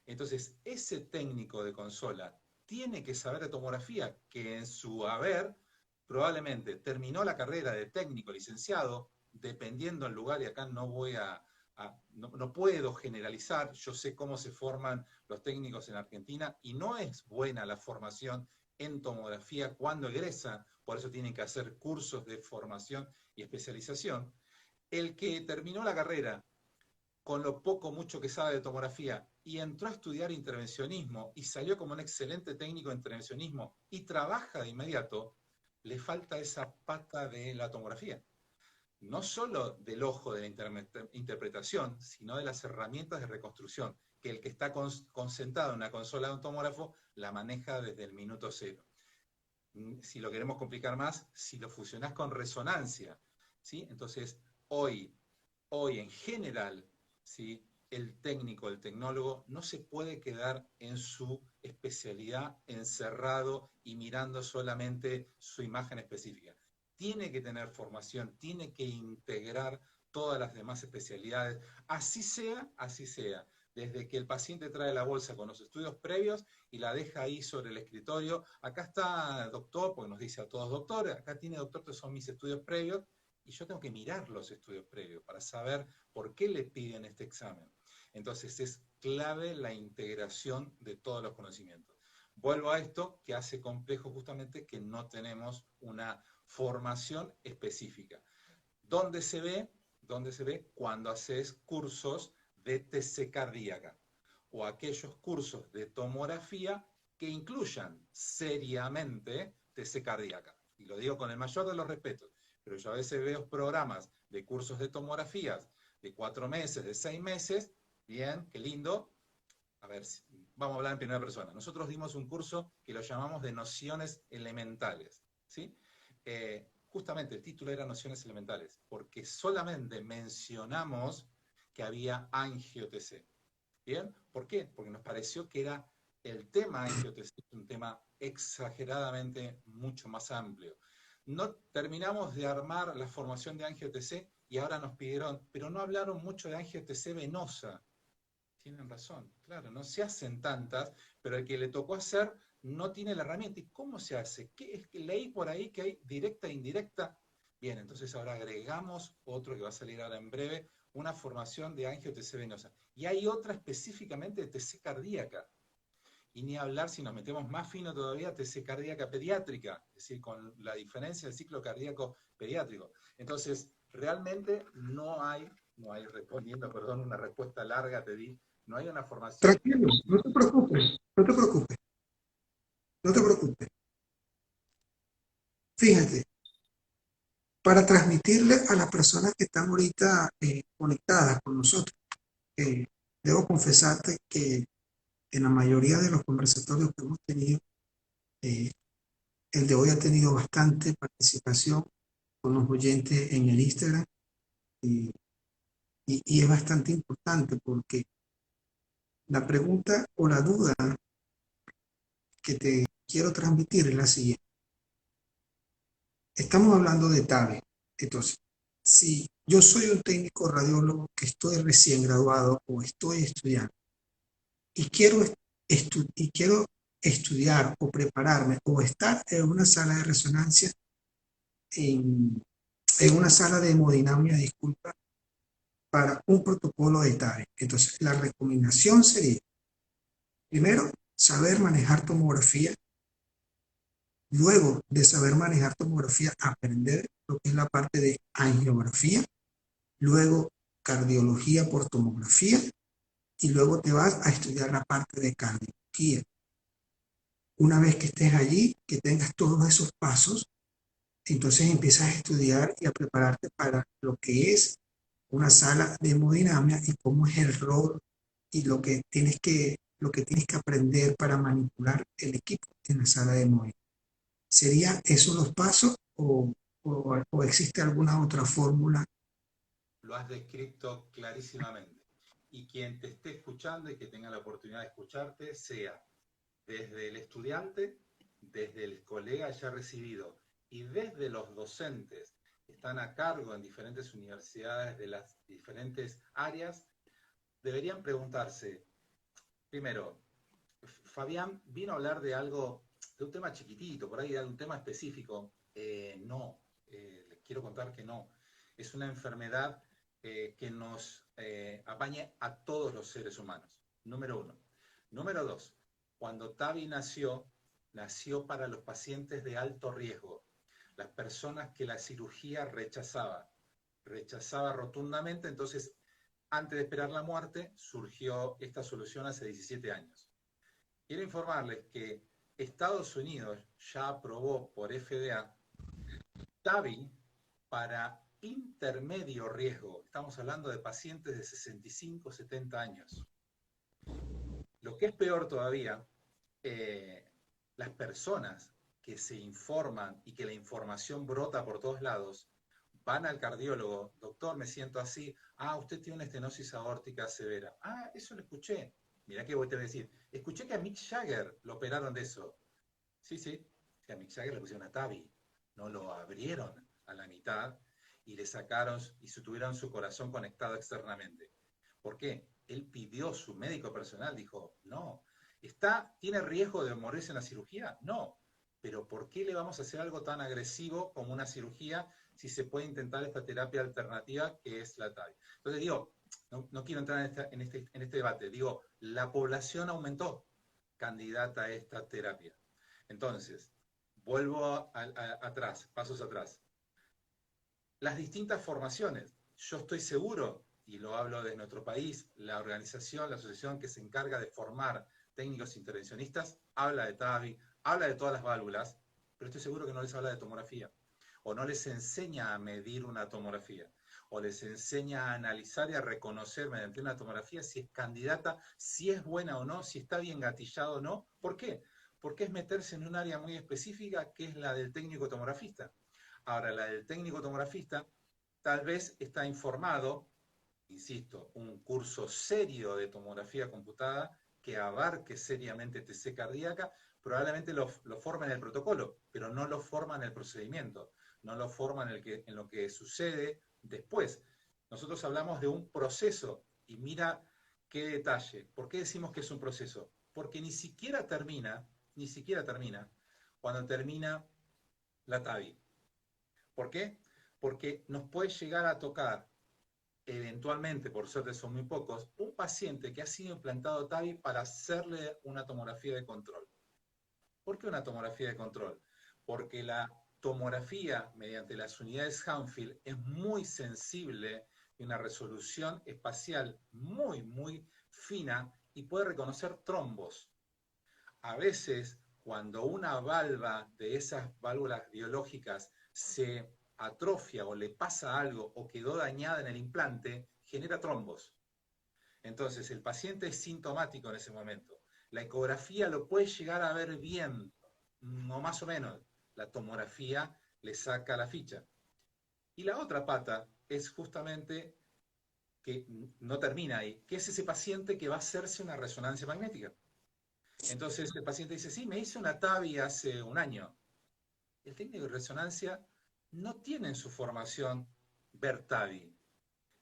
Entonces, ese técnico de consola tiene que saber de tomografía, que en su haber probablemente terminó la carrera de técnico licenciado, dependiendo del lugar, y acá no voy no puedo generalizar, yo sé cómo se forman los técnicos en Argentina y no es buena la formación en tomografía cuando egresan, por eso tienen que hacer cursos de formación y especialización. El que terminó la carrera con lo poco mucho que sabe de tomografía y entró a estudiar intervencionismo y salió como un excelente técnico de intervencionismo y trabaja de inmediato, le falta esa pata de la tomografía. No solo del ojo de la interpretación, sino de las herramientas de reconstrucción, que el que está concentrado en una consola de un tomógrafo la maneja desde el minuto cero. Si lo queremos complicar más, si lo fusionás con resonancia, ¿sí? Entonces, hoy en general, ¿sí? El técnico, el tecnólogo, no se puede quedar en su especialidad encerrado y mirando solamente su imagen específica. Tiene que tener formación, tiene que integrar todas las demás especialidades, así sea, desde que el paciente trae la bolsa con los estudios previos y la deja ahí sobre el escritorio. Acá está doctor, porque nos dice a todos doctores, acá tiene doctor, estos son mis estudios previos, y yo tengo que mirar los estudios previos para saber por qué le piden este examen. Entonces es clave la integración de todos los conocimientos. Vuelvo a esto que hace complejo justamente que no tenemos una formación específica. ¿Dónde se ve? Cuando haces cursos de TC cardíaca o aquellos cursos de tomografía que incluyan seriamente TC cardíaca. Y lo digo con el mayor de los respetos, pero yo a veces veo programas de cursos de tomografías de 4 meses, de 6 meses, bien, qué lindo. A ver, vamos a hablar en primera persona. Nosotros dimos un curso que lo llamamos de nociones elementales, ¿sí? Justamente el título era Nociones Elementales, porque solamente mencionamos que había angio-TC. ¿Bien? ¿Por qué? Porque nos pareció que era el tema angio-TC, un tema exageradamente mucho más amplio. No terminamos de armar la formación de angio-TC y ahora nos pidieron, pero no hablaron mucho de angio-TC venosa. Tienen razón, claro, no se hacen tantas, pero el que le tocó hacer no tiene la herramienta. ¿Y cómo se hace? ¿Qué es que leí por ahí que hay directa e indirecta? Bien, entonces ahora agregamos otro que va a salir ahora en breve, una formación de angio-TC venosa. Y hay otra específicamente de TC cardíaca. Y ni hablar si nos metemos más fino todavía, TC cardíaca pediátrica, es decir, con la diferencia del ciclo cardíaco pediátrico. Entonces, realmente no hay, respondiendo, perdón, una respuesta larga te di, no hay una formación. Tranquilo, no te preocupes, no te preocupes, no te preocupes. Fíjate, para transmitirle a las personas que están ahorita conectadas con nosotros, debo confesarte que en la mayoría de los conversatorios que hemos tenido, eh, el de hoy ha tenido bastante participación con los oyentes en el Instagram y, y es bastante importante porque la pregunta o la duda que te quiero transmitir es la siguiente. Estamos hablando de TAVI. Entonces, si yo soy un técnico radiólogo que estoy recién graduado o estoy estudiando y quiero estudiar o prepararme o estar en una sala de resonancia, en una sala de hemodinamia, disculpa, para un protocolo de TAVI. Entonces, la recomendación sería, primero, saber manejar tomografía. Luego de saber manejar tomografía, aprender lo que es la parte de angiografía, luego cardiología por tomografía y luego te vas a estudiar la parte de cardiología. Una vez que estés allí, que tengas todos esos pasos, entonces empiezas a estudiar y a prepararte para lo que es una sala de hemodinamia y cómo es el rol y lo que tienes que aprender para manipular el equipo en la sala de hemodinamia. ¿Serían esos los pasos o existe alguna otra fórmula? Lo has descrito clarísimamente. y quien te esté escuchando y que tenga la oportunidad de escucharte sea desde el estudiante, desde el colega ya recibido y desde los docentes que están a cargo en diferentes universidades de las diferentes áreas, deberían preguntarse, primero, Fabián vino a hablar de algo, de un tema chiquitito, por ahí de un tema específico. No, les quiero contar que no. Es una enfermedad que nos apaña a todos los seres humanos. Número uno. Número dos, cuando Tavi nació, nació para los pacientes de alto riesgo, las personas que la cirugía rechazaba rotundamente, entonces antes de esperar la muerte surgió esta solución hace 17 años. Quiero informarles que Estados Unidos ya aprobó por FDA TAVI para intermedio riesgo. Estamos hablando de pacientes de 65, 70 años. Lo que es peor todavía, las personas que se informan y que la información brota por todos lados, van al cardiólogo, doctor, me siento así, usted tiene una estenosis aórtica severa. Eso lo escuché. Mirá que voy a decir, escuché que a Mick Jagger lo operaron de eso. Sí, sí, que a Mick Jagger le pusieron una TAVI, no lo abrieron a la mitad y le sacaron y tuvieron su corazón conectado externamente. ¿Por qué? Él pidió, su médico personal dijo, no, ¿tiene riesgo de morirse en la cirugía? No, pero ¿por qué le vamos a hacer algo tan agresivo como una cirugía si se puede intentar esta terapia alternativa que es la TAVI? Entonces digo, no quiero entrar en este debate, digo, la población aumentó candidata a esta terapia. Entonces, vuelvo atrás, pasos atrás. Las distintas formaciones. Yo estoy seguro, y lo hablo de nuestro país, la organización, la asociación que se encarga de formar técnicos intervencionistas, habla de TAVI, habla de todas las válvulas, pero estoy seguro que no les habla de tomografía, o no les enseña a medir una tomografía, o les enseña a analizar y a reconocer mediante una tomografía si es candidata, si es buena o no, si está bien gatillado o no. ¿Por qué? Porque es meterse en un área muy específica que es la del técnico tomografista. Ahora, la del técnico tomografista tal vez está informado, insisto, un curso serio de tomografía computada que abarque seriamente TC cardíaca, probablemente lo forma en el protocolo, pero no lo forma en el procedimiento, no lo forma en lo que sucede después. Nosotros hablamos de un proceso y mira qué detalle. ¿Por qué decimos que es un proceso? Porque ni siquiera termina cuando termina la TAVI. ¿Por qué? Porque nos puede llegar a tocar, eventualmente, por suerte son muy pocos, un paciente que ha sido implantado TAVI para hacerle una tomografía de control. ¿Por qué una tomografía de control? Porque la tomografía mediante las unidades Hanfield es muy sensible y una resolución espacial muy, muy fina y puede reconocer trombos. A veces, cuando una valva de esas válvulas biológicas se atrofia o le pasa algo o quedó dañada en el implante, genera trombos. Entonces, el paciente es sintomático en ese momento. La ecografía lo puede llegar a ver bien, o más o menos. La tomografía le saca la ficha. Y la otra pata es justamente que no termina ahí, que es ese paciente que va a hacerse una resonancia magnética. Entonces el paciente dice, sí, me hice una TAVI hace un año. El técnico de resonancia no tiene en su formación ver TAVI.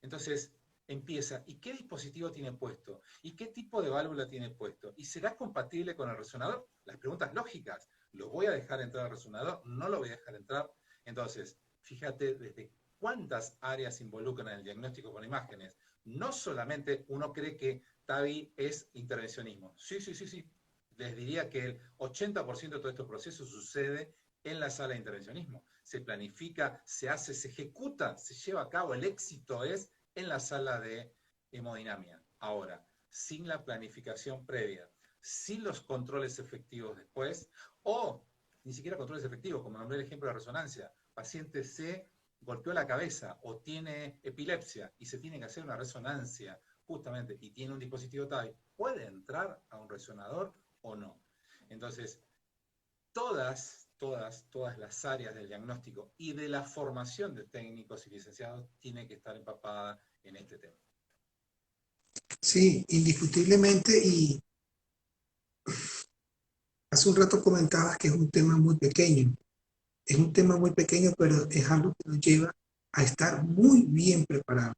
Entonces empieza, ¿y qué dispositivo tiene puesto? ¿Y qué tipo de válvula tiene puesto? ¿Y será compatible con el resonador? Las preguntas lógicas. ¿Lo voy a dejar entrar al resonador? ¿No lo voy a dejar entrar? Entonces, fíjate desde cuántas áreas se involucran en el diagnóstico con imágenes. No solamente uno cree que TAVI es intervencionismo. Sí, sí, sí, sí. Les diría que el 80% de todo este proceso sucede en la sala de intervencionismo. Se planifica, se hace, se ejecuta, se lleva a cabo. El éxito es en la sala de hemodinamia. Ahora, sin la planificación previa, sin los controles efectivos después, o ni siquiera controles efectivos, como nombré el ejemplo de la resonancia. Paciente se golpeó la cabeza o tiene epilepsia y se tiene que hacer una resonancia justamente y tiene un dispositivo TAVI, ¿puede entrar a un resonador o no? Entonces, todas las áreas del diagnóstico y de la formación de técnicos y licenciados tienen que estar empapadas en este tema. Sí, indiscutiblemente, y hace un rato comentabas que es un tema muy pequeño. Es un tema muy pequeño, pero es algo que nos lleva a estar muy bien preparados.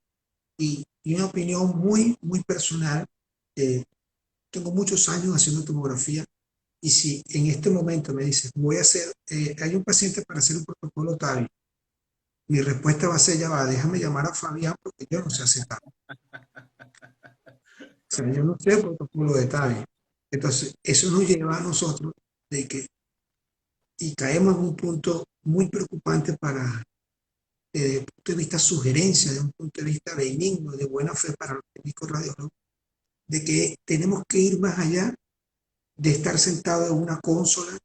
Y una opinión muy, muy personal. Tengo muchos años haciendo tomografía y si en este momento me dices, voy a hacer, hay un paciente para hacer un protocolo TAVI, mi respuesta va a ser, ya va, déjame llamar a Fabián porque yo no sé hacer TAVI. O sea, yo no sé el protocolo de TAVI. Entonces, eso nos lleva a nosotros de que, y caemos en un punto muy preocupante para, desde el punto de vista sugerencia, de un punto de vista benigno, de buena fe para los técnicos radiólogos, de que tenemos que ir más allá de estar sentado en una consola,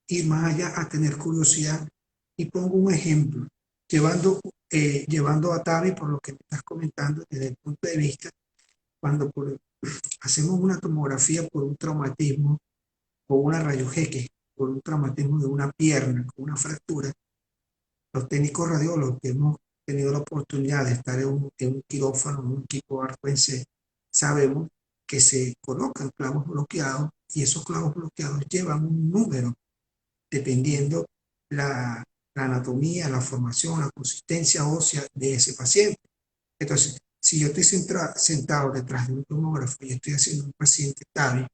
ir más allá a tener curiosidad. Y pongo un ejemplo, llevando a Tavi por lo que me estás comentando desde el punto de vista, cuando hacemos una tomografía por un traumatismo o una rayos X por un traumatismo de una pierna con una fractura, los técnicos radiólogos que hemos tenido la oportunidad de estar en un quirófano, en un equipo arcuense, sabemos que se colocan clavos bloqueados y esos clavos bloqueados llevan un número dependiendo la, la anatomía, la formación, la consistencia ósea de ese paciente. Entonces, si yo estoy sentado detrás de un tomógrafo y estoy haciendo un paciente TAVI,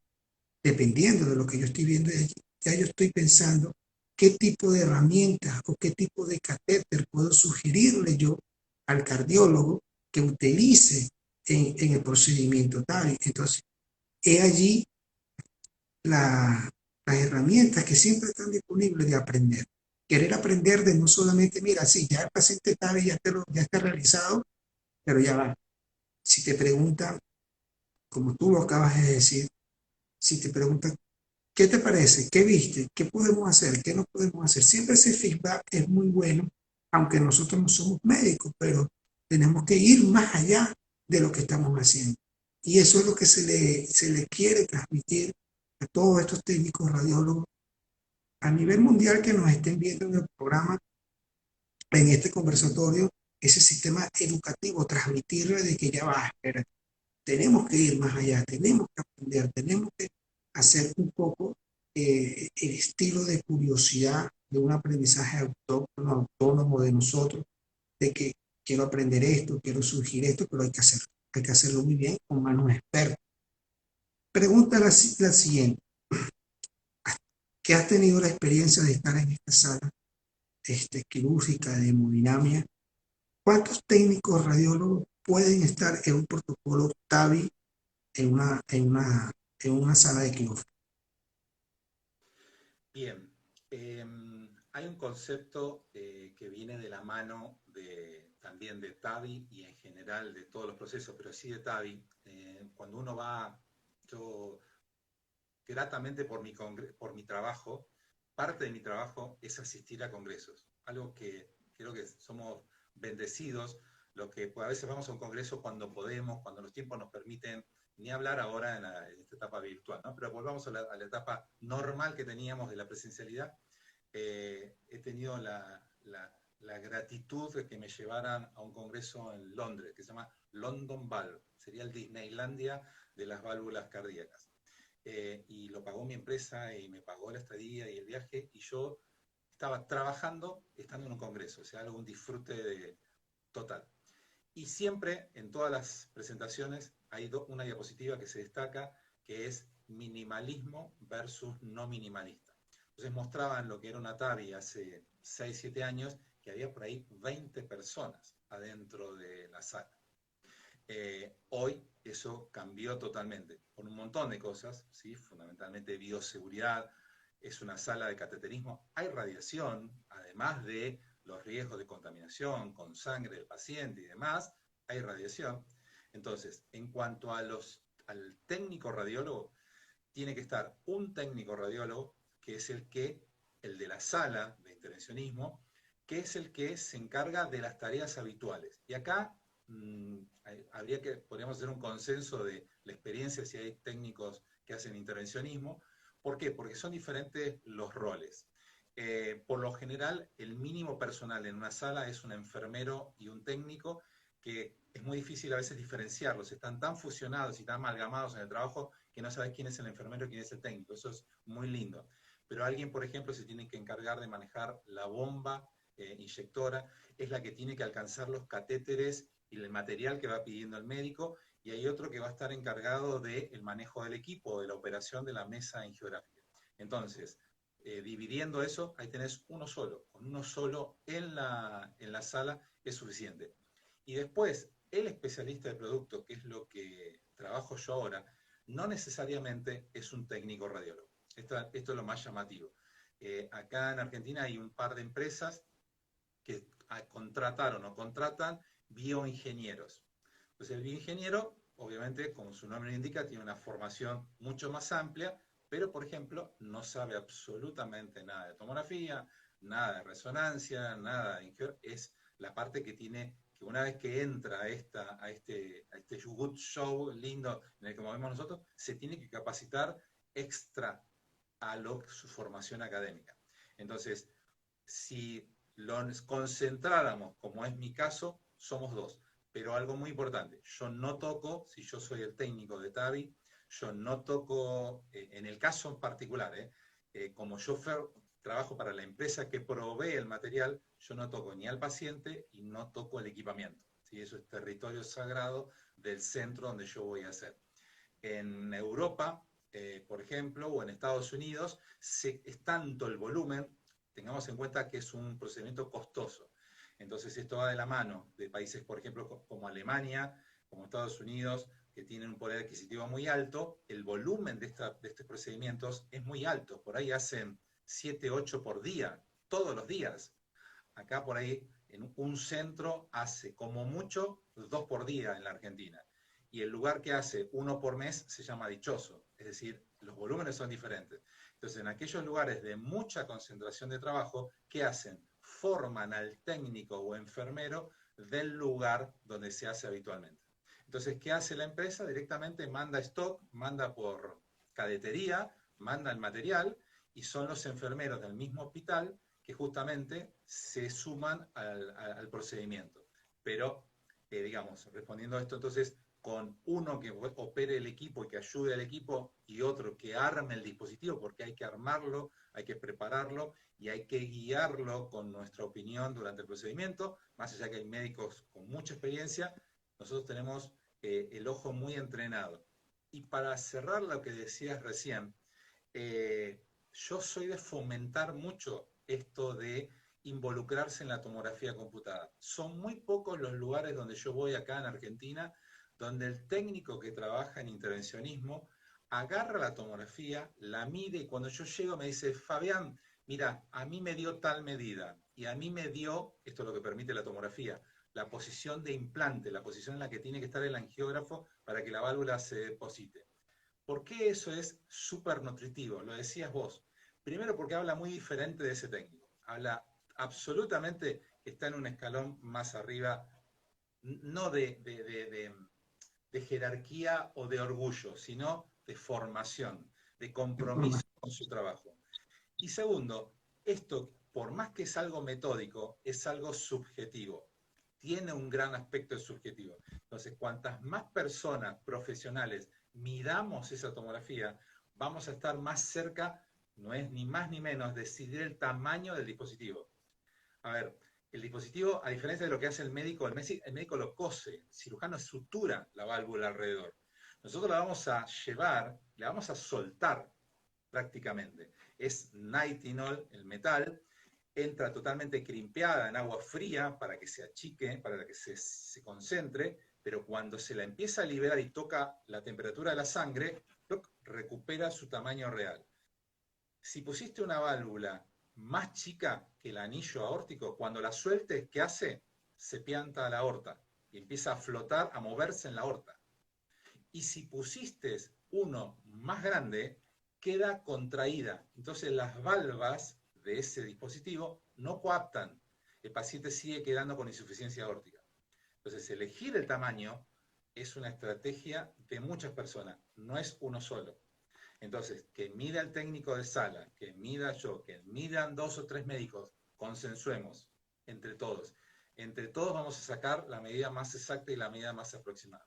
dependiendo de lo que yo estoy viendo de allí, ya yo estoy pensando qué tipo de herramientas o qué tipo de catéter puedo sugerirle yo al cardiólogo que utilice en el procedimiento TAVI. Entonces, he allí la, las herramientas que siempre están disponibles de aprender. Querer aprender de no solamente, mira, sí, ya el paciente TAVI ya está realizado, pero ya va. Si te preguntan, como tú lo acabas de decir, si te preguntan, ¿qué te parece? ¿Qué viste? ¿Qué podemos hacer? ¿Qué no podemos hacer? Siempre ese feedback es muy bueno, aunque nosotros no somos médicos, pero tenemos que ir más allá de lo que estamos haciendo. Y eso es lo que se le quiere transmitir a todos estos técnicos radiólogos a nivel mundial que nos estén viendo en el programa, en este conversatorio, ese sistema educativo, transmitirle de que ya va, espera, tenemos que ir más allá, tenemos que aprender, tenemos que hacer un poco el estilo de curiosidad de un aprendizaje autónomo, autónomo de nosotros, de que quiero aprender esto, quiero surgir esto, pero hay que hacerlo muy bien con manos expertas. Pregunta la siguiente, ¿qué has tenido la experiencia de estar en esta sala quirúrgica de hemodinamia? ¿Cuántos técnicos radiólogos pueden estar en un protocolo TAVI en una sala de quirófano? Bien, hay un concepto que viene de la mano también de TAVI y en general de todos los procesos, pero sí de TAVI. Cuando uno va, yo gratamente por mi trabajo, parte de mi trabajo es asistir a congresos, algo que creo que somos bendecidos, lo que a veces vamos a un congreso cuando podemos, cuando los tiempos nos permiten, ni hablar ahora en esta etapa virtual, ¿no? Pero volvamos a la etapa normal que teníamos de la presencialidad. He tenido la gratitud de que me llevaran a un congreso en Londres, que se llama London Valve, sería el Disneylandia de las válvulas cardíacas. Y lo pagó mi empresa y me pagó la estadía y el viaje, y yo estaba trabajando estando en un congreso, o sea, algo un disfrute total. Y siempre en todas las presentaciones hay una diapositiva que se destaca, que es minimalismo versus no minimalista. Entonces mostraban lo que era una TAVI hace 6, 7 años, que había por ahí 20 personas adentro de la sala. Hoy eso cambió totalmente, por un montón de cosas, ¿sí? Fundamentalmente bioseguridad, es una sala de cateterismo, hay radiación, además de los riesgos de contaminación con sangre del paciente y demás, hay radiación. Entonces, en cuanto al técnico radiólogo, tiene que estar un técnico radiólogo, que es el de la sala de intervencionismo, que es el que se encarga de las tareas habituales. Y acá podríamos hacer un consenso de la experiencia si hay técnicos que hacen intervencionismo. ¿Por qué? Porque son diferentes los roles. Por lo general, el mínimo personal en una sala es un enfermero y un técnico, que es muy difícil a veces diferenciarlos, están tan fusionados y tan amalgamados en el trabajo que no sabes quién es el enfermero y quién es el técnico, eso es muy lindo. Pero alguien, por ejemplo, se tiene que encargar de manejar la bomba inyectora, es la que tiene que alcanzar los catéteres y el material que va pidiendo el médico, y hay otro que va a estar encargado del manejo del equipo, de la operación de la mesa angiográfica. Entonces, dividiendo eso, ahí tenés uno solo. Con uno solo en la sala es suficiente. Y después, el especialista de producto, que es lo que trabajo yo ahora, no necesariamente es un técnico radiólogo. Esto es lo más llamativo. Acá en Argentina hay un par de empresas que contrataron o contratan bioingenieros. Entonces el bioingeniero, obviamente, como su nombre lo indica, tiene una formación mucho más amplia, pero, por ejemplo, no sabe absolutamente nada de tomografía, nada de resonancia, nada de... Es la parte que tiene, que una vez que entra a este good show lindo en el que movemos nosotros, se tiene que capacitar extra a su formación académica. Entonces, si lo concentráramos, como es mi caso, somos dos. Pero algo muy importante, yo no toco, si yo soy el técnico de TAVI, yo no toco, en el caso en particular, como yo trabajo para la empresa que provee el material, yo no toco ni al paciente y no toco el equipamiento. ¿Sí? Eso es territorio sagrado del centro donde yo voy a hacer. En Europa, por ejemplo, o en Estados Unidos, es tanto el volumen, tengamos en cuenta que es un procedimiento costoso. Entonces esto va de la mano de países, por ejemplo, como Alemania, como Estados Unidos, que tienen un poder adquisitivo muy alto, el volumen de estos procedimientos es muy alto. Por ahí hacen 7, 8 por día, todos los días. Acá por ahí, en un centro, hace como mucho 2 por día en la Argentina. Y el lugar que hace 1 por mes se llama dichoso. Es decir, los volúmenes son diferentes. Entonces, en aquellos lugares de mucha concentración de trabajo, ¿qué hacen? Forman al técnico o enfermero del lugar donde se hace habitualmente. Entonces, ¿qué hace la empresa? Directamente manda stock, manda por cadetería, manda el material, y son los enfermeros del mismo hospital que justamente se suman al procedimiento. Pero, digamos, respondiendo a esto, entonces, con uno que opere el equipo y que ayude al equipo y otro que arme el dispositivo, porque hay que armarlo, hay que prepararlo y hay que guiarlo con nuestra opinión durante el procedimiento, más allá que hay médicos con mucha experiencia, nosotros tenemos el ojo muy entrenado. Y para cerrar lo que decías recién, yo soy de fomentar mucho esto de involucrarse en la tomografía computada. Son muy pocos los lugares donde yo voy acá en Argentina, donde el técnico que trabaja en intervencionismo agarra la tomografía, la mide y cuando yo llego me dice, Fabián, mira, a mí me dio tal medida y a mí me dio, esto es lo que permite la tomografía, la posición de implante, la posición en la que tiene que estar el angiógrafo para que la válvula se deposite. ¿Por qué eso es súper nutritivo? Lo decías vos. Primero porque habla muy diferente de ese técnico. Habla absolutamente, está en un escalón más arriba, no de jerarquía o de orgullo, sino de formación, de compromiso con su trabajo. Y segundo, esto, por más que es algo metódico, es algo subjetivo. Tiene un gran aspecto subjetivo. Entonces, cuantas más personas profesionales midamos esa tomografía, vamos a estar más cerca, no es ni más ni menos, decidir el tamaño del dispositivo. A ver, el dispositivo, a diferencia de lo que hace el médico lo cose, el cirujano sutura la válvula alrededor. Nosotros la vamos a llevar, la vamos a soltar prácticamente. Es nitinol, el metal, entra totalmente crimpeada en agua fría para que se achique, para que se concentre, pero cuando se la empieza a liberar y toca la temperatura de la sangre, recupera su tamaño real. Si pusiste una válvula más chica que el anillo aórtico, cuando la sueltes, ¿qué hace? Se pianta a la aorta y empieza a flotar, a moverse en la aorta. Y si pusiste uno más grande, queda contraída. Entonces las valvas de ese dispositivo no coaptan. El paciente sigue quedando con insuficiencia aórtica. Entonces elegir el tamaño es una estrategia de muchas personas, no es uno solo. Entonces, que mida el técnico de sala, que mida yo, que midan 2 o 3 médicos, consensuemos entre todos. Entre todos vamos a sacar la medida más exacta y la medida más aproximada.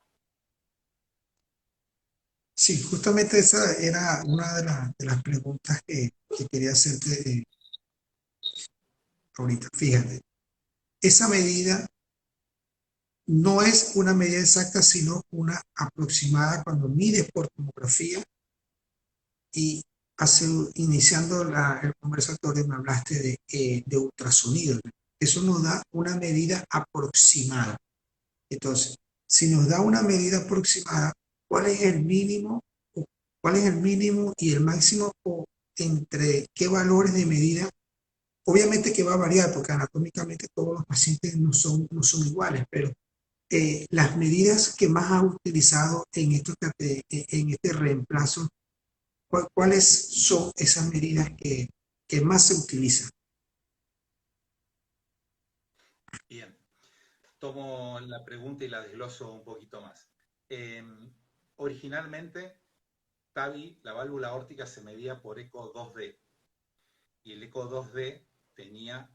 Sí, justamente esa era una de las preguntas que quería hacerte ahorita. Fíjate, esa medida no es una medida exacta, sino una aproximada cuando mides por tomografía y hace, iniciando el conversatorio me hablaste de ultrasonido. Eso nos da una medida aproximada. Entonces, si nos da una medida aproximada, ¿cuál es el mínimo? ¿Cuál es el mínimo y el máximo? ¿O entre qué valores de medida? Obviamente que va a variar porque anatómicamente todos los pacientes no son iguales, pero las medidas que más has utilizado en este reemplazo, ¿cuáles son esas medidas que más se utilizan? Bien, tomo la pregunta y la desgloso un poquito más. Eh, Originalmente, TAVI, la válvula aórtica, se medía por eco 2D. Y el eco 2D tenía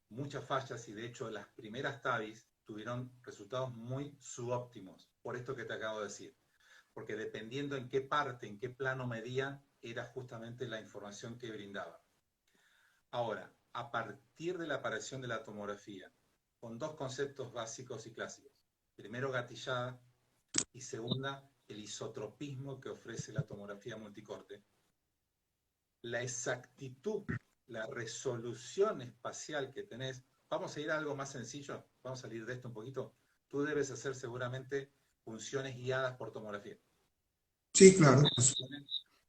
muchas fallas y de hecho las primeras TAVIs tuvieron resultados muy subóptimos, por esto que te acabo de decir. Porque dependiendo en qué parte, en qué plano medía, era justamente la información que brindaba. Ahora, a partir de la aparición de la tomografía, con dos conceptos básicos y clásicos. Primero, gatillada, y segunda, el isotropismo que ofrece la tomografía multicorte. La exactitud, la resolución espacial que tenés, vamos a ir a algo más sencillo, vamos a salir de esto un poquito. Tú debes hacer seguramente funciones guiadas por tomografía. Sí, ¿Sí? claro.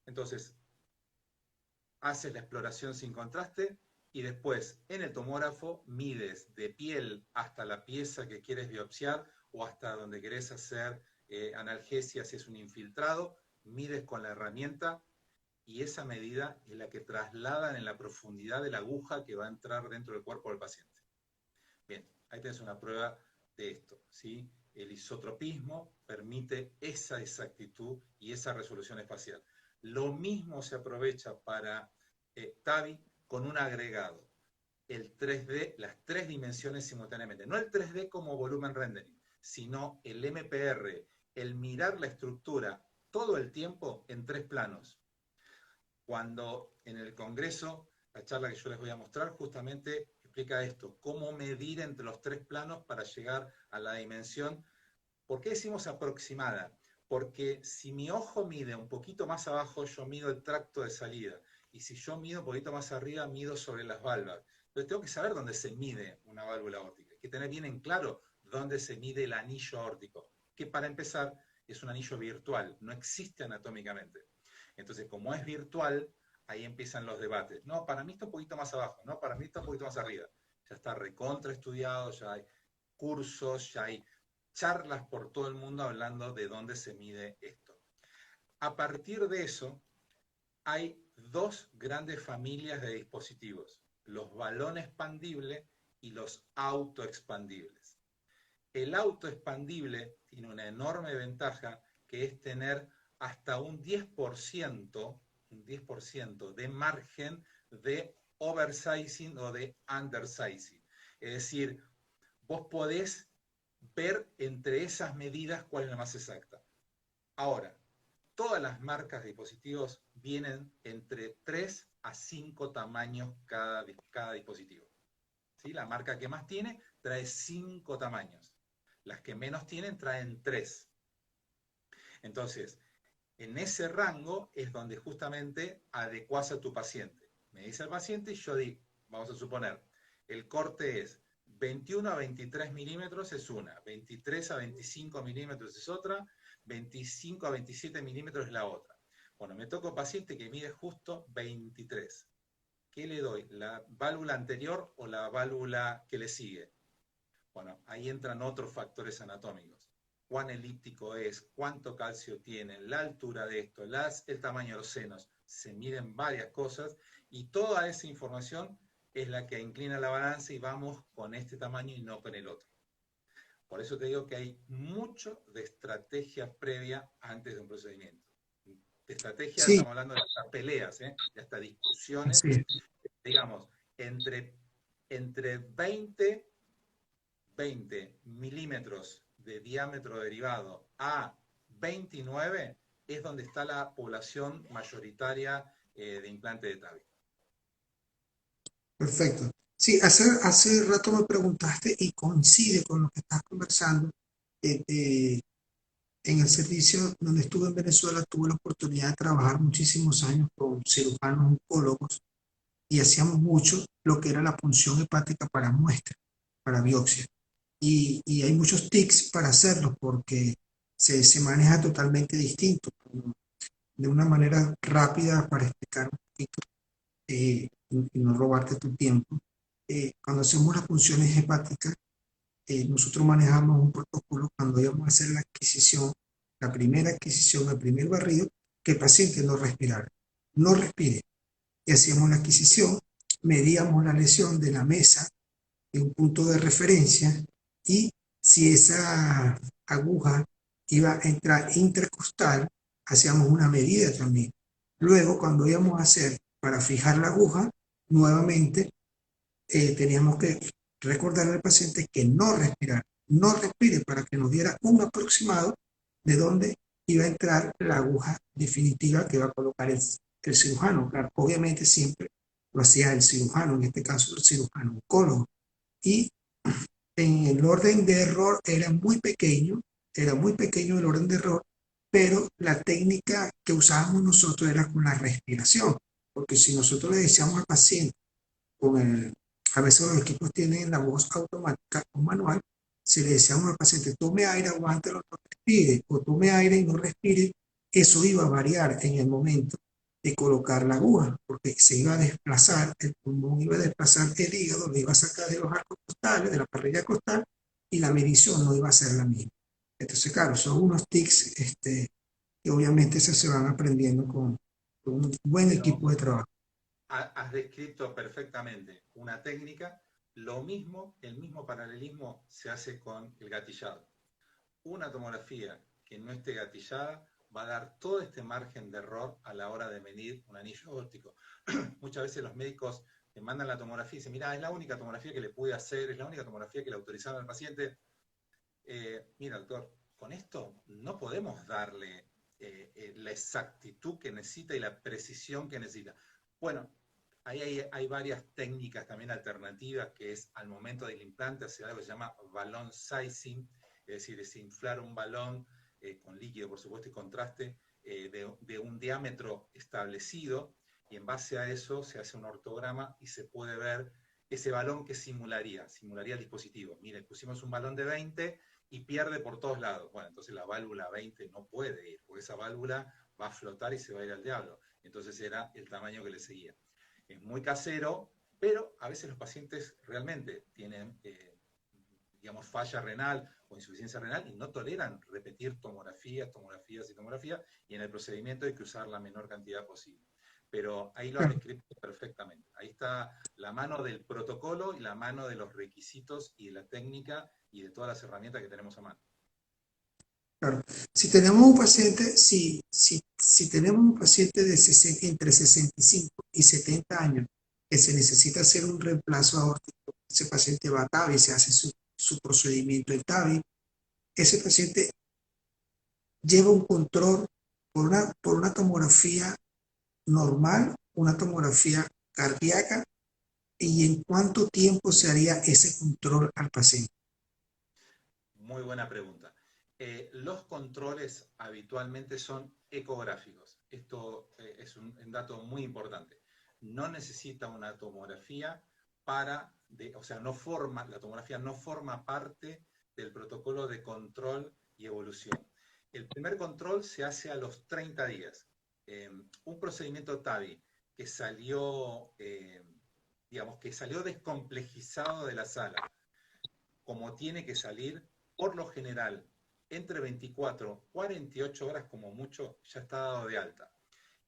Entonces, haces la exploración sin contraste y después en el tomógrafo mides de piel hasta la pieza que quieres biopsiar o hasta donde querés hacer analgesia si es un infiltrado, mides con la herramienta y esa medida es la que trasladan en la profundidad de la aguja que va a entrar dentro del cuerpo del paciente. Bien, ahí tenés una prueba de esto, ¿sí? El isotropismo permite esa exactitud y esa resolución espacial. Lo mismo se aprovecha para TAVI con un agregado, el 3D, las tres dimensiones simultáneamente. No el 3D como volumen rendering, sino el MPR, el mirar la estructura todo el tiempo en tres planos. Cuando en el Congreso, la charla que yo les voy a mostrar justamente explica esto, cómo medir entre los tres planos para llegar a la dimensión. ¿Por qué decimos aproximada? Porque si mi ojo mide un poquito más abajo, yo mido el tracto de salida. Y si yo mido un poquito más arriba, mido sobre las válvulas. Entonces tengo que saber dónde se mide una válvula aórtica. Hay que tener bien en claro dónde se mide el anillo aórtico, que para empezar es un anillo virtual, no existe anatómicamente. Entonces, como es virtual, ahí empiezan los debates. No, para mí está un poquito más abajo, no, para mí está un poquito más arriba. Ya está recontra estudiado, ya hay cursos, ya hay charlas por todo el mundo hablando de dónde se mide esto. A partir de eso, hay dos grandes familias de dispositivos, los balón expandibles y los autoexpandibles. El autoexpandible tiene una enorme ventaja que es tener hasta un 10%, de margen de oversizing o de undersizing. Es decir, vos podés ver entre esas medidas cuál es la más exacta. Ahora, todas las marcas de dispositivos vienen entre 3 a 5 tamaños cada dispositivo. ¿Sí? La marca que más tiene trae 5 tamaños. Las que menos tienen traen 3. Entonces, en ese rango es donde justamente adecuás a tu paciente. Me dice el paciente y yo digo, vamos a suponer, el corte es 21 a 23 milímetros es una, 23 a 25 milímetros es otra, 25 a 27 milímetros es la otra. Bueno, me toca un paciente que mide justo 23. ¿Qué le doy? ¿La válvula anterior o la válvula que le sigue? Bueno, ahí entran otros factores anatómicos. Cuán elíptico es, cuánto calcio tiene, la altura de esto, el tamaño de los senos. Se miden varias cosas y toda esa información es la que inclina la balanza y vamos con este tamaño y no con el otro. Por eso te digo que hay mucho de estrategia previa antes de un procedimiento. De estrategia Sí, estamos hablando de hasta peleas, de hasta discusiones, así es. digamos, entre 20 20 milímetros de diámetro derivado a 29 es donde está la población mayoritaria de implante de TAVI. Perfecto. Sí, hace rato me preguntaste y coincide con lo que estás conversando. Eh, eh, en el servicio donde estuve en Venezuela tuve la oportunidad de trabajar muchísimos años con cirujanos oncólogos y hacíamos mucho lo que era la punción hepática para muestra, para biopsia. Y hay muchos tics para hacerlo porque se maneja totalmente distinto, de una manera rápida para explicar un poquito y no robarte tu tiempo. Cuando hacemos las funciones hepáticas, nosotros manejamos un protocolo cuando íbamos a hacer la adquisición, la primera adquisición, el primer barrido, que el paciente no respirara, no respire. Y hacíamos la adquisición, medíamos la lesión de la mesa en un punto de referencia y si esa aguja iba a entrar intercostal, hacíamos una medida también. Luego, cuando íbamos a hacer para fijar la aguja, nuevamente teníamos que recordarle al paciente que no respirar, no respire para que nos diera un aproximado de dónde iba a entrar la aguja definitiva que va a colocar el cirujano. Claro, obviamente siempre lo hacía el cirujano, en este caso el cirujano oncólogo. Y en el orden de error era muy pequeño el orden de error, pero la técnica que usábamos nosotros era con la respiración, porque si nosotros le decíamos al paciente con a veces los equipos tienen la voz automática o manual, si le decíamos al paciente, tome aire, aguántelo, no respire, o tome aire y no respire, eso iba a variar en el momento de colocar la aguja, porque se iba a desplazar, el pulmón iba a desplazar el hígado, lo iba a sacar de los arcos costales, de la parrilla costal, y la medición no iba a ser la misma. Entonces, claro, son unos tics que obviamente se van aprendiendo con un buen Pero equipo de trabajo. has descrito perfectamente una técnica, lo mismo, el mismo paralelismo se hace con el gatillado. Una tomografía que no esté gatillada va a dar todo este margen de error a la hora de medir un anillo óptico. Muchas veces los médicos te mandan la tomografía y dicen, mira, es la única tomografía que le pude hacer, es la única tomografía que le autorizaron al paciente. Mira, doctor, con esto no podemos darle la exactitud que necesita y la precisión que necesita. Bueno, ahí hay varias técnicas también alternativas, que es al momento del implante hacer algo que se llama balloon sizing, es decir, desinflar un balón con líquido, por supuesto, y contraste de un diámetro establecido, y en base a eso se hace un ortograma y se puede ver ese balón que simularía el dispositivo. Mire, pusimos un balón de 20 y pierde por todos lados. Bueno, entonces la válvula 20 no puede ir, porque esa válvula va a flotar y se va a ir al diablo. Entonces era el tamaño que le seguía. Es muy casero, pero a veces los pacientes realmente tienen, digamos, falla renal o insuficiencia renal y no toleran repetir tomografías y tomografías, y en el procedimiento hay que usar la menor cantidad posible. Pero ahí lo has descrito perfectamente. Ahí está la mano del protocolo y la mano de los requisitos y de la técnica y de todas las herramientas que tenemos a mano. Claro. Si tenemos un paciente, si tenemos un paciente de 60, entre 65 y 70 años que se necesita hacer un reemplazo aórtico, ese paciente va a TAVI, se hace su procedimiento en TAVI, ese paciente lleva un control por una tomografía normal, una tomografía cardíaca, y en cuánto tiempo se haría ese control al paciente. Muy buena pregunta. Los controles habitualmente son ecográficos. Esto es un dato muy importante. No necesita una tomografía o sea, la tomografía no forma parte del protocolo de control y evolución. El primer control se hace a los 30 días. Un procedimiento TAVI que salió, digamos, que salió descomplejizado de la sala, como tiene que salir, por lo general, entre 24 y 48 horas como mucho, ya está dado de alta.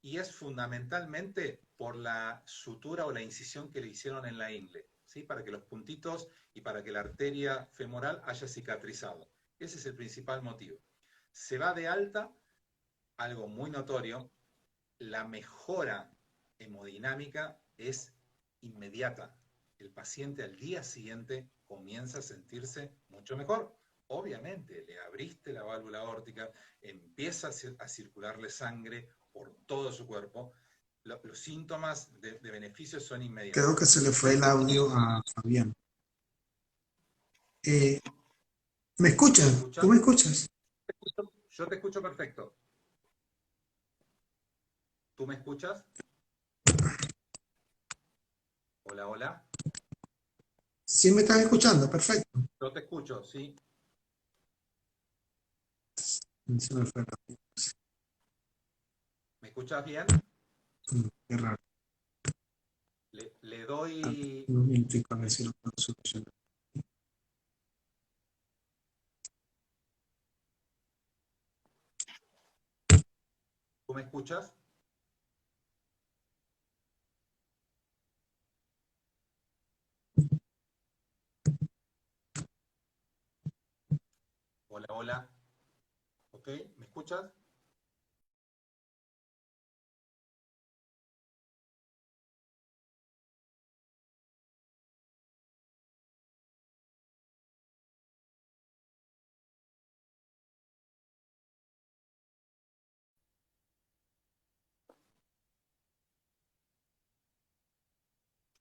Y es fundamentalmente por la sutura o la incisión que le hicieron en la ingle, ¿sí? Para que los puntitos y para que la arteria femoral haya cicatrizado. Ese es el principal motivo. Se va de alta, algo muy notorio, la mejora hemodinámica es inmediata. El paciente al día siguiente comienza a sentirse mucho mejor. Obviamente, le abriste la válvula aórtica, empieza a circularle sangre por todo su cuerpo. Los síntomas de beneficio son Creo inmediatos. que se le fue el audio a Fabián. ¿Me ¿Me escuchan? ¿Tú escuchas? me escuchas? Yo te escucho perfecto. ¿Tú me escuchas? Hola, hola. ¿Sí me están escuchando? Perfecto. Yo te escucho, ¿sí? Se me fue el audio. ¿Me escuchas bien? Qué raro. Le doy... Un minutico a ver si lo puedo solucionar. ¿Tú me escuchas? Hola, hola. ¿Ok? ¿Me escuchas?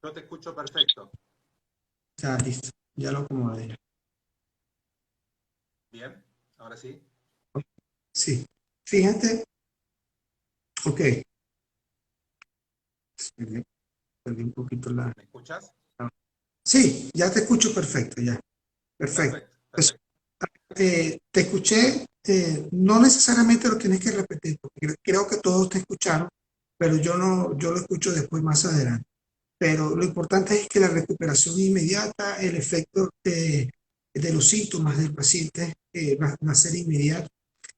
Yo te escucho perfecto. Ya, listo. Ya lo acomodé. ¿Bien? Ahora sí. Sí. Fíjate. Ok. Perdí un poquito la... ¿Me escuchas? Sí, ya te escucho perfecto, ya. Perfecto. Perfecto, Pues, perfecto. te escuché, no necesariamente lo tienes que repetir, porque creo que todos te escucharon, pero yo no, yo lo escucho después más adelante. Pero lo importante es que la recuperación inmediata, el efecto de los síntomas del paciente va a ser inmediato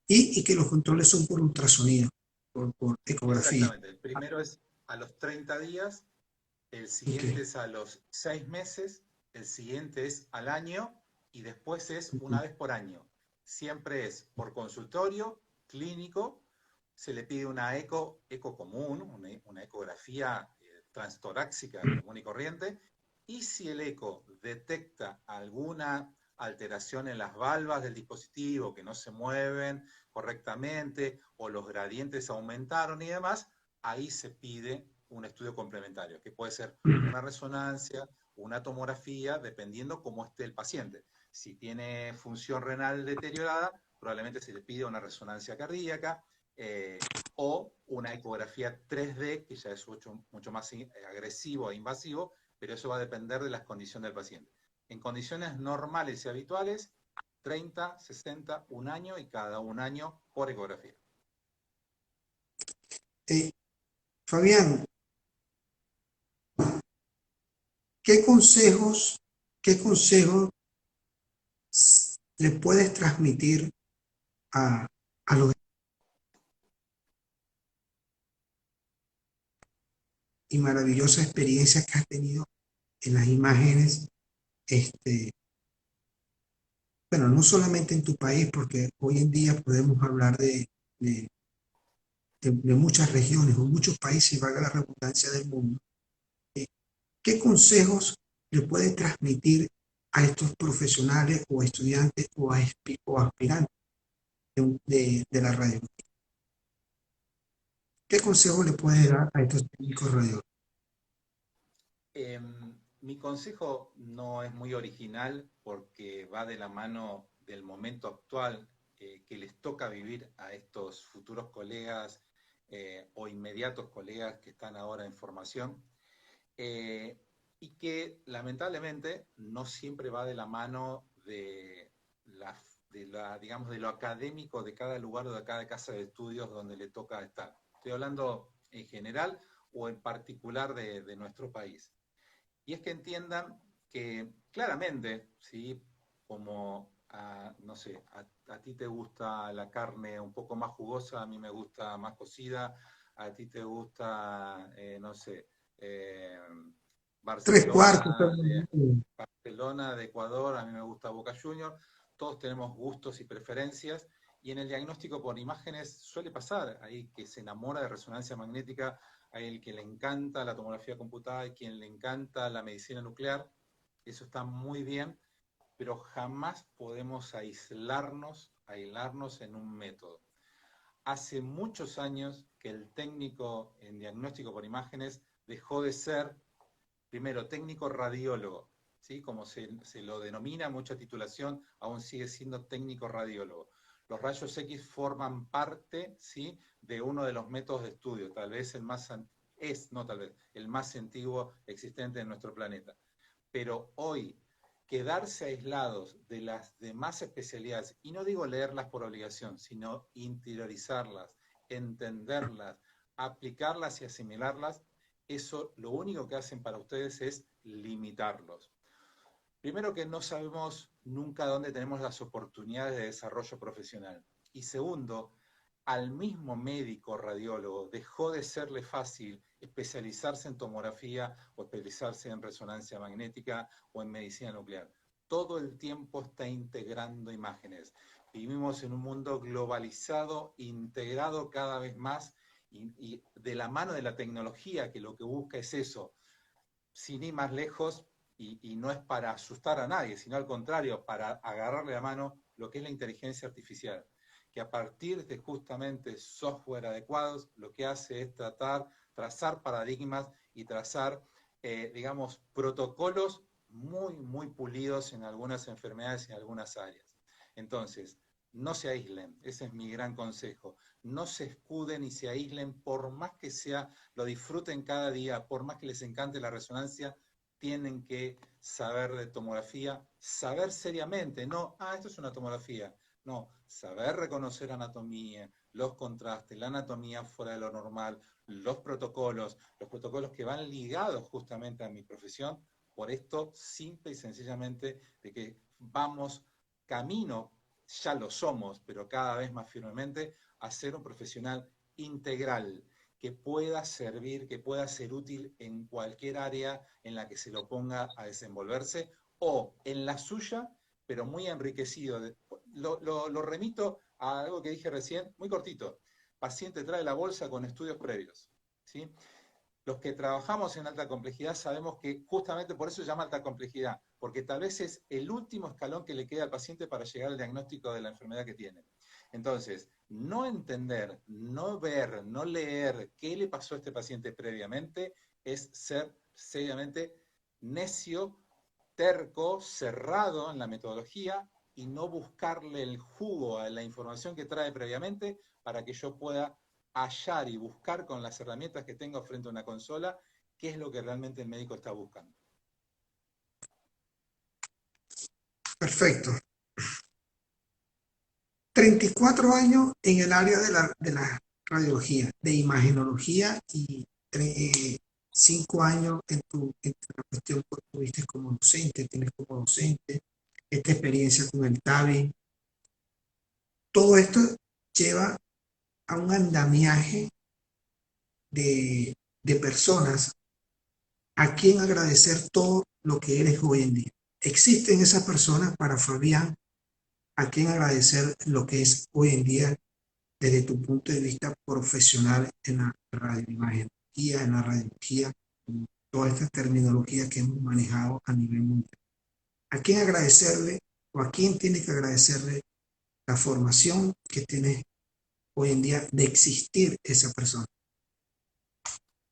y que los controles son por ultrasonido, por ecografía. Exactamente. El primero es a los 30 días, el siguiente Okay, es a los 6 meses, el siguiente es al año y después es una okay, vez por año. Siempre es por consultorio, clínico, se le pide una eco común, una ecografía transtorácica común y corriente, y si el eco detecta alguna alteración en las valvas del dispositivo que no se mueven correctamente o los gradientes aumentaron y demás, ahí se pide un estudio complementario, que puede ser una resonancia, una tomografía, dependiendo cómo esté el paciente. Si tiene función renal deteriorada, probablemente se le pide una resonancia cardíaca o una ecografía 3D, que ya es mucho más agresivo e invasivo, pero eso va a depender de las condiciones del paciente. En condiciones normales y habituales, 30, 60, un año y cada un año por ecografía. Eh, Fabián, ¿qué consejos, qué consejos le puedes transmitir a los y maravillosas experiencias que has tenido en las imágenes, este, bueno, no solamente en tu país, porque hoy en día podemos hablar de, de muchas regiones o muchos países, valga la redundancia del mundo. Eh, ¿Qué consejos le puede transmitir a estos profesionales o estudiantes o aspirantes de la radio? ¿Qué consejo le puede Bien, dar a estos técnicos radio? Mi consejo no es muy original porque va de la mano del momento actual que les toca vivir a estos futuros colegas o inmediatos colegas que están ahora en formación eh, y que lamentablemente no siempre va de la mano digamos, de lo académico de cada lugar o de cada casa de estudios donde le toca estar. Estoy hablando en general o en particular de nuestro país. Y es que entiendan que claramente, ¿sí? Como, no sé, a ti te gusta la carne un poco más jugosa, a mí me gusta más cocida, a ti te gusta, no sé, eh, Tres cuartos. Barcelona, Barcelona de Ecuador, a mí me gusta Boca Juniors, todos tenemos gustos y preferencias, y en el diagnóstico por imágenes suele pasar, ahí que se enamora de resonancia magnética, hay el que le encanta la tomografía computada, hay quien le encanta la medicina nuclear, eso está muy bien, pero jamás podemos aislarnos en un método. Hace muchos años que el técnico en diagnóstico por imágenes dejó de ser, primero, técnico radiólogo, ¿sí? Como se lo denomina, mucha titulación, aún sigue siendo técnico radiólogo. Los rayos X forman parte, ¿sí?, de uno de los métodos de estudio, tal vez el más, no tal vez, el más antiguo existente en nuestro planeta. Pero hoy, quedarse aislados de las demás especialidades, y no digo leerlas por obligación, sino interiorizarlas, entenderlas, aplicarlas y asimilarlas, eso lo único que hacen para ustedes es limitarlos. Primero, que no sabemos nunca dónde tenemos las oportunidades de desarrollo profesional. Y segundo, al mismo médico radiólogo dejó de serle fácil especializarse en tomografía o especializarse en resonancia magnética o en medicina nuclear. Todo el tiempo está integrando imágenes. Vivimos en un mundo globalizado, integrado cada vez más y de la mano de la tecnología, que lo que busca es eso, sin ir más lejos, y no es para asustar a nadie, sino al contrario, para agarrarle la mano lo que es la inteligencia artificial, que a partir de justamente software adecuados, lo que hace es trazar paradigmas y trazar, digamos, protocolos muy, muy pulidos en algunas enfermedades y en algunas áreas. Entonces, no se aíslen, ese es mi gran consejo. No se escuden y se aíslen, por más que lo disfruten cada día, por más que les encante la resonancia, tienen que saber de tomografía, saber seriamente, no, esto es una tomografía, no, saber reconocer anatomía, los contrastes, la anatomía fuera de lo normal, los protocolos que van ligados justamente a mi profesión, por esto simple y sencillamente de que vamos camino, ya lo somos, pero cada vez más firmemente, a ser un profesional integral, que pueda servir, que pueda ser útil en cualquier área en la que se lo ponga a desenvolverse, o en la suya, pero muy enriquecido. Lo remito a algo que dije recién, muy cortito. Paciente trae la bolsa con estudios previos, ¿sí? Los que trabajamos en alta complejidad sabemos que justamente por eso se llama alta complejidad, porque tal vez es el último escalón que le queda al paciente para llegar al diagnóstico de la enfermedad que tiene. Entonces, no entender, no ver, no leer qué le pasó a este paciente previamente es ser seriamente necio, terco, cerrado en la metodología y no buscarle el jugo a la información que trae previamente para que yo pueda hallar y buscar con las herramientas que tengo frente a una consola qué es lo que realmente el médico está buscando. Perfecto. 34 años en el área de la radiología, de imagenología y 5 años en la cuestión que tuviste como docente, tienes como docente, esta experiencia con el TAVI. Todo esto lleva a un andamiaje de personas a quien agradecer todo lo que eres hoy en día. Existen esas personas para Fabián a quien agradecer lo que es hoy en día desde tu punto de vista profesional en la radioimagenología, en la radiología, toda esta terminología que hemos manejado a nivel mundial. ¿A quién agradecerle o a quién tienes que agradecerle la formación que tienes hoy en día de existir esa persona?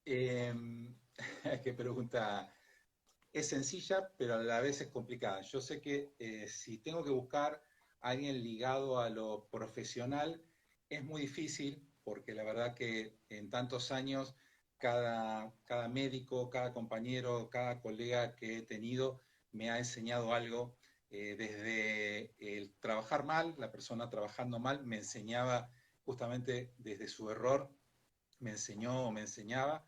Eh, qué pregunta. Es sencilla, pero a la vez es complicada. Yo sé que si tengo que buscar a alguien ligado a lo profesional, es muy difícil, porque la verdad que en tantos años, cada médico, cada compañero, cada colega que he tenido me ha enseñado algo. Desde el trabajar mal, la persona trabajando mal, me enseñaba justamente desde su error, me enseñó o me enseñaba.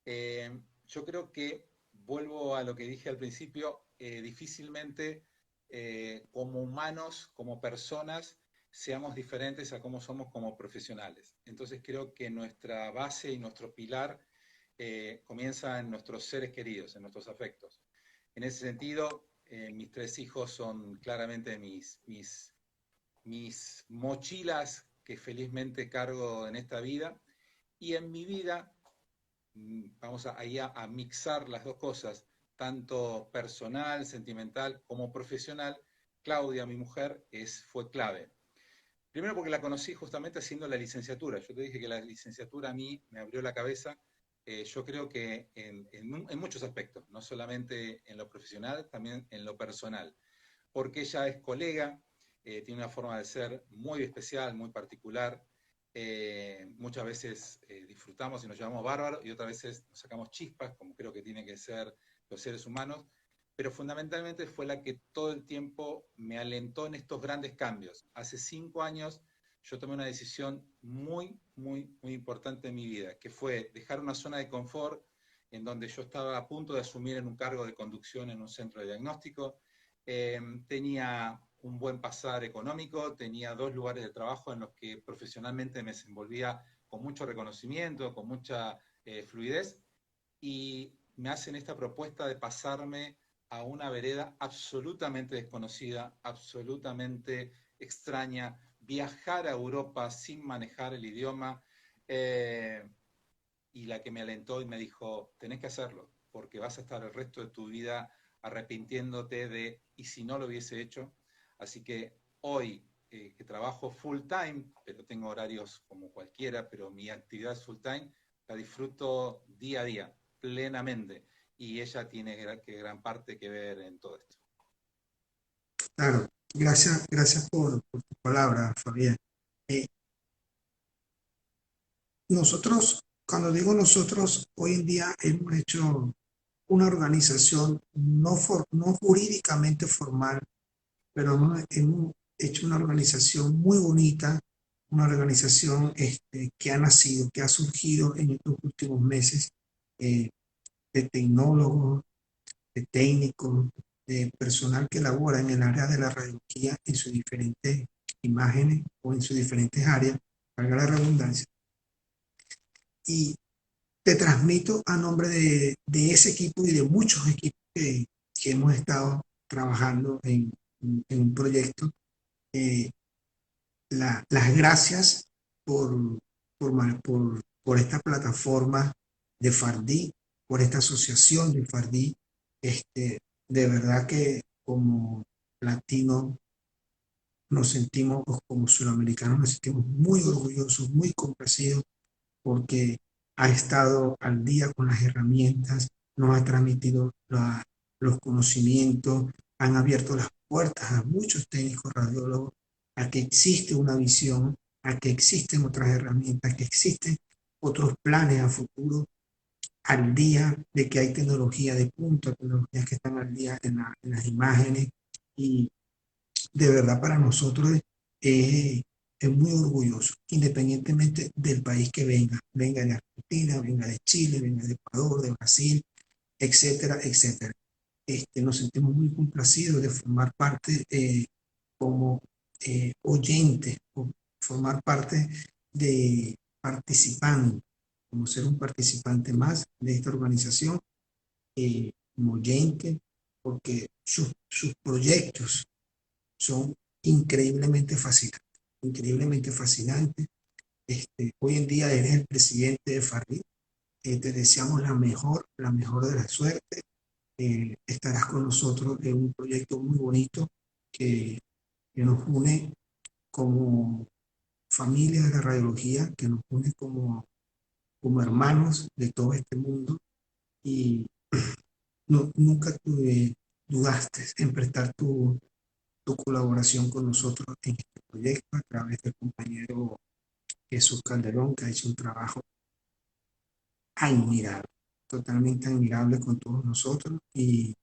Yo creo que, vuelvo a lo que dije al principio, difícilmente como humanos, como personas, seamos diferentes a cómo somos como profesionales. Entonces creo que nuestra base y nuestro pilar comienza en nuestros seres queridos, en nuestros afectos. En ese sentido, mis 3 hijos son claramente mis mochilas que felizmente cargo en esta vida, y en mi vida vamos ahí a mixar las dos cosas. tanto personal, sentimental como profesional, Claudia, mi mujer, fue clave. Primero porque la conocí justamente haciendo la licenciatura. Yo te dije que la licenciatura a mí me abrió la cabeza. Yo creo que en muchos aspectos, no solamente en lo profesional, también en lo personal. Porque ella es colega, tiene una forma de ser muy especial, muy particular. Muchas veces disfrutamos y nos llevamos bárbaro y otras veces nos sacamos chispas, como creo que tienen que ser los seres humanos, pero fundamentalmente fue la que todo el tiempo me alentó en estos grandes cambios. Hace 5 años yo tomé una decisión muy, muy, muy importante en mi vida, que fue dejar una zona de confort en donde yo estaba a punto de asumir en un cargo de conducción en un centro de diagnóstico. Tenía un buen pasar económico, tenía 2 lugares de trabajo en los que profesionalmente me desenvolvía con mucho reconocimiento, con mucha fluidez, y me hacen esta propuesta de pasarme a una vereda absolutamente desconocida, absolutamente extraña, viajar a Europa sin manejar el idioma, eh, y la que me alentó y me dijo, tenés que hacerlo, porque vas a estar el resto de tu vida arrepintiéndote de, y si no lo hubiese hecho. Así que hoy, que trabajo full time, pero tengo horarios como cualquiera, pero mi actividad es full time, la disfruto día a día, plenamente. Y ella tiene gran parte que ver en todo esto. Claro, gracias por tu palabra, Fabián. Eh, nosotros, cuando digo nosotros, hoy en día hemos hecho una organización no jurídicamente formal, pero hemos hecho una organización muy bonita, una organización que ha nacido, que ha surgido en estos últimos meses, eh, de tecnólogos, de técnicos, de personal que labora en el área de la radiología en sus diferentes imágenes o en sus diferentes áreas, valga la redundancia. Y te transmito a nombre de ese equipo y de muchos equipos que hemos estado trabajando en un proyecto, eh, las gracias por, por esta plataforma de Fardí, por esta asociación de Fardí. De verdad que como latinos nos sentimos, como sudamericanos, nos sentimos muy orgullosos, muy complacidos porque ha estado al día con las herramientas, nos ha transmitido los conocimientos, han abierto las puertas a muchos técnicos radiólogos a que existe una visión, a que existen otras herramientas, que existen otros planes a futuro, al día de que hay tecnología de punta, tecnologías que están al día en las imágenes, y de verdad para nosotros es, es muy orgulloso, independientemente del país que venga, venga de Argentina, venga de Chile, venga de Ecuador, de Brasil, etcétera, etcétera. Nos sentimos muy complacidos de formar parte, como oyentes, o formar parte de participando, como ser un participante más de esta organización, como oyente, porque sus proyectos son increíblemente fascinantes. Hoy en día eres el presidente de Farri. Te deseamos la mejor de la suerte. Estarás con nosotros en un proyecto muy bonito que, que nos une como familia de la radiología, que nos une como hermanos de todo este mundo, y nunca dudaste en prestar tu colaboración con nosotros en este proyecto a través del compañero Jesús Calderón, que ha hecho un trabajo admirable, totalmente admirable con todos nosotros, y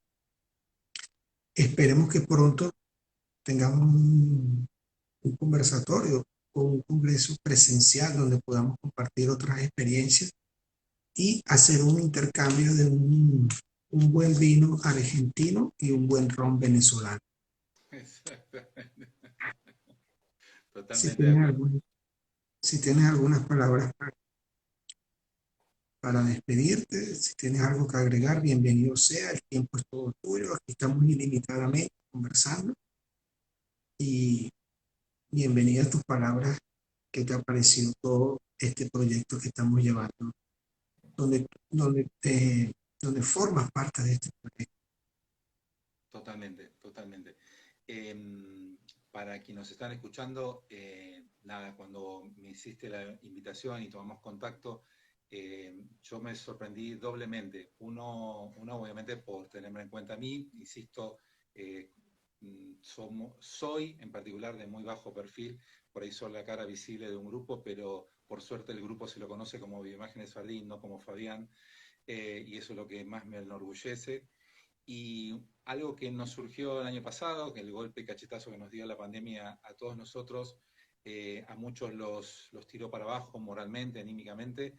esperemos que pronto tengamos un conversatorio o un congreso presencial donde podamos compartir otras experiencias y hacer un intercambio de un buen vino argentino y un buen ron venezolano. Exactamente. Si Totalmente de tienes, acuerdo. algún, si tienes algunas palabras para despedirte, si tienes algo que agregar, bienvenido sea, el tiempo es todo tuyo, aquí estamos ilimitadamente conversando, y bienvenida a tus palabras, que te ha parecido todo este proyecto que estamos llevando, donde donde formas parte de este proyecto. Totalmente, totalmente. Para quienes nos están escuchando, nada, cuando me hiciste la invitación y tomamos contacto, yo me sorprendí doblemente. Uno, obviamente por tenerme en cuenta a mí, insisto, eh, soy en particular de muy bajo perfil, por ahí soy la cara visible de un grupo, pero por suerte el grupo se lo conoce como Bioimágenes Fardín, no como Fabián, y eso es lo que más me enorgullece. Y algo que nos surgió el año pasado, que el golpe cachetazo que nos dio la pandemia a todos nosotros, a muchos los tiró para abajo moralmente, anímicamente,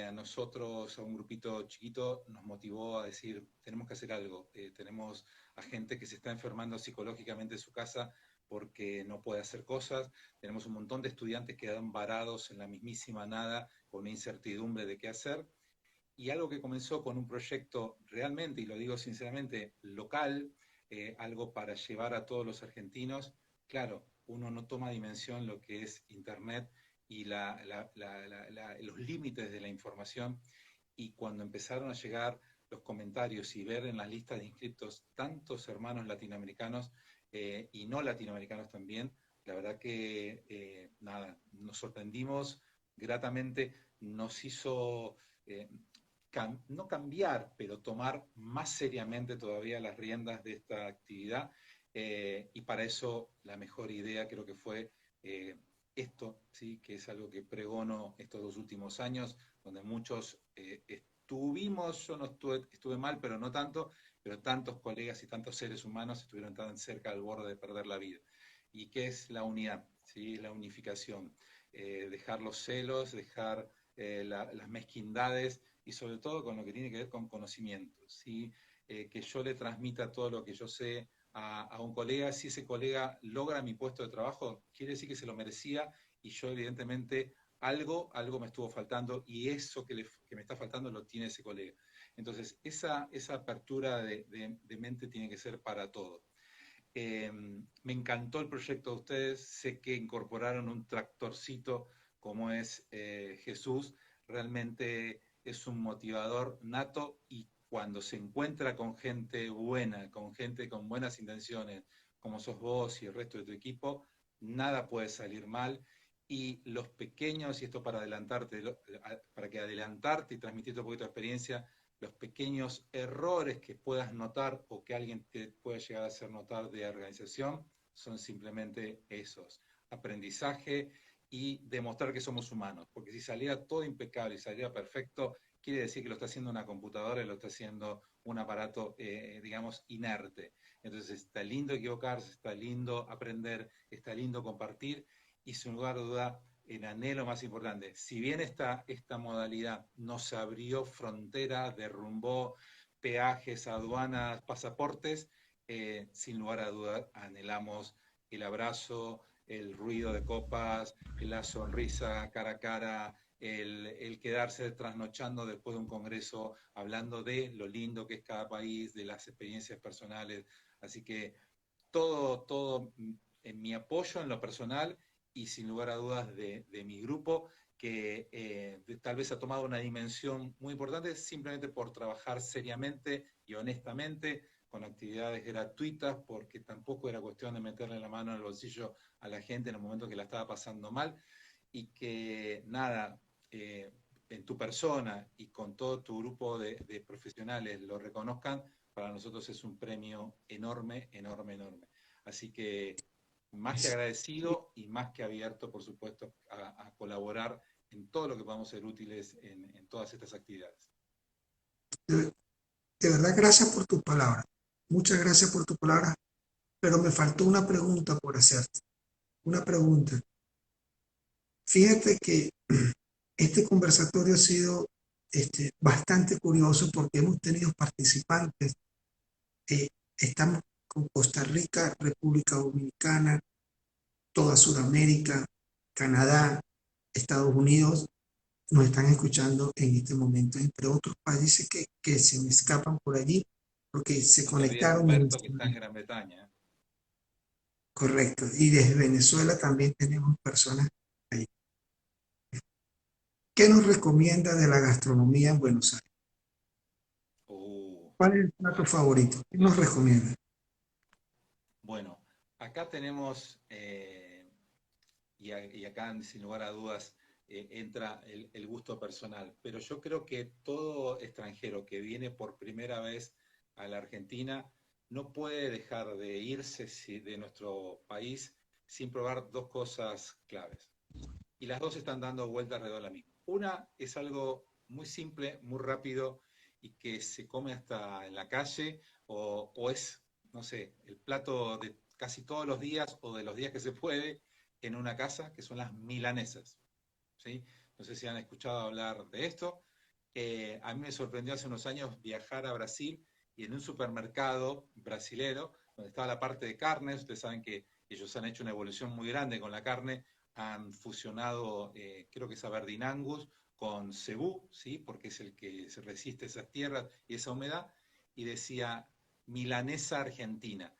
a nosotros, a un grupito chiquito, nos motivó a decir, tenemos que hacer algo, tenemos a gente que se está enfermando psicológicamente en su casa porque no puede hacer cosas, tenemos un montón de estudiantes que quedan varados en la mismísima nada con una incertidumbre de qué hacer, y algo que comenzó con un proyecto realmente, y lo digo sinceramente, local, algo para llevar a todos los argentinos. Claro, uno no toma dimensión lo que es Internet y los límites de la información, y cuando empezaron a llegar los comentarios y ver en las listas de inscriptos tantos hermanos latinoamericanos y no latinoamericanos también, la verdad que nada, nos sorprendimos gratamente, nos hizo no cambiar, pero tomar más seriamente todavía las riendas de esta actividad. Y para eso la mejor idea creo que fue esto, ¿sí? Que es algo que pregono estos 2 últimos años, donde muchos estuvimos, yo no estuve mal, pero no tanto, pero tantos colegas y tantos seres humanos estuvieron tan cerca al borde de perder la vida. ¿Y qué es la unidad? ¿Sí? La unificación. Dejar los celos, dejar las mezquindades, y sobre todo con lo que tiene que ver con conocimiento, ¿sí? Que yo le transmita todo lo que yo sé a un colega. Si ese colega logra mi puesto de trabajo, quiere decir que se lo merecía, y yo evidentemente algo me estuvo faltando, y eso que me está faltando lo tiene ese colega. Entonces, esa apertura de mente tiene que ser para todos. Me encantó el proyecto de ustedes, sé que incorporaron un tractorcito como es Jesús, realmente es un motivador nato, y cuando se encuentra con gente buena, con gente con buenas intenciones, como sos vos y el resto de tu equipo, nada puede salir mal. Y los pequeños, y esto para adelantarte, para que adelantarte y transmitirte un poquito de experiencia, los pequeños errores que puedas notar o que alguien te pueda llegar a hacer notar de organización son simplemente esos: aprendizaje y demostrar que somos humanos, porque si saliera todo impecable y saliera perfecto, quiere decir que lo está haciendo una computadora y lo está haciendo un aparato, digamos, inerte. Entonces está lindo equivocarse, está lindo aprender, está lindo compartir, y sin lugar a duda el anhelo más importante. Si bien esta modalidad nos abrió fronteras, derrumbó peajes, aduanas, pasaportes, sin lugar a dudas anhelamos el abrazo, el ruido de copas, la sonrisa cara a cara, el quedarse trasnochando después de un congreso, hablando de lo lindo que es cada país, de las experiencias personales. Así que todo en mi apoyo en lo personal, y sin lugar a dudas de mi grupo, que tal vez ha tomado una dimensión muy importante simplemente por trabajar seriamente y honestamente, con actividades gratuitas, porque tampoco era cuestión de meterle la mano en el bolsillo a la gente en el momento que la estaba pasando mal, y que nada, en tu persona y con todo tu grupo de profesionales lo reconozcan, para nosotros es un premio enorme, enorme, enorme. Así que más que agradecido y más que abierto, por supuesto, a colaborar en todo lo que podamos ser útiles en todas estas actividades. De verdad, gracias por tus palabras. Muchas gracias por tus palabras, pero me faltó una pregunta por hacerte. Una pregunta. Fíjate que este conversatorio ha sido bastante curioso porque hemos tenido participantes. Estamos con Costa Rica, República Dominicana, toda Sudamérica, Canadá, Estados Unidos, nos están escuchando en este momento, entre otros países que se me escapan por allí, porque se No te olvides de conectaron en Humberto, este que está en momento. Gran Bretaña. Correcto. Y desde Venezuela también tenemos personas ahí. ¿Qué nos recomienda de la gastronomía en Buenos Aires? ¿Cuál es el plato favorito? ¿Qué nos recomienda? Bueno, acá tenemos, y acá sin lugar a dudas entra el gusto personal, pero yo creo que todo extranjero que viene por primera vez a la Argentina no puede dejar de irse de nuestro país sin probar dos cosas claves. Y las dos están dando vueltas alrededor de la misma. Una es algo muy simple, muy rápido y que se come hasta en la calle o es, no sé, el plato de casi todos los días o de los días que se puede en una casa, que son las milanesas. ¿Sí? No sé si han escuchado hablar de esto. A mí me sorprendió hace unos años viajar a Brasil y en un supermercado brasilero, donde estaba la parte de carnes, ustedes saben que ellos han hecho una evolución muy grande con la carne, han fusionado, creo que es Aberdeen Angus, con Cebú, ¿sí? Porque es el que se resiste a esas tierras y esa humedad, y decía milanesa argentina,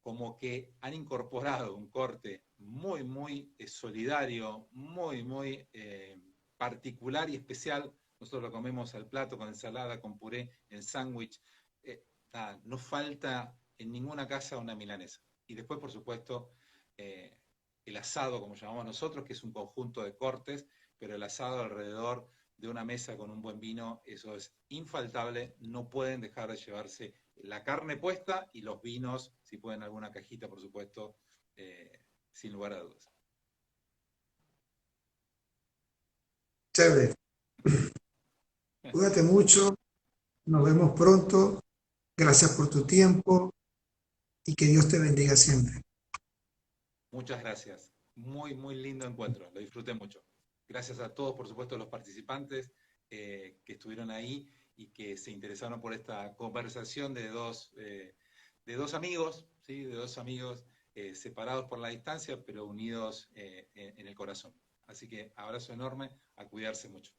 como que han incorporado un corte muy, muy solidario, muy, muy particular y especial. Nosotros lo comemos al plato con ensalada, con puré, en sándwich. No falta en ninguna casa una milanesa. Y después, por supuesto, el asado, como llamamos nosotros, que es un conjunto de cortes, pero el asado alrededor de una mesa con un buen vino, eso es infaltable, no pueden dejar de llevarse la carne puesta y los vinos, si pueden alguna cajita, por supuesto, sin lugar a dudas. Chévere. Cuídate mucho. Nos vemos pronto. Gracias por tu tiempo y que Dios te bendiga siempre. Muchas gracias. Muy, muy lindo encuentro. Lo disfruté mucho. Gracias a todos, por supuesto, los participantes que estuvieron ahí y que se interesaron por esta conversación de dos amigos, ¿sí? De dos amigos separados por la distancia, pero unidos en el corazón. Así que abrazo enorme, a cuidarse mucho.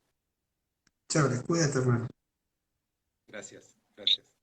Chévere. Cuídate, hermano. Gracias, gracias.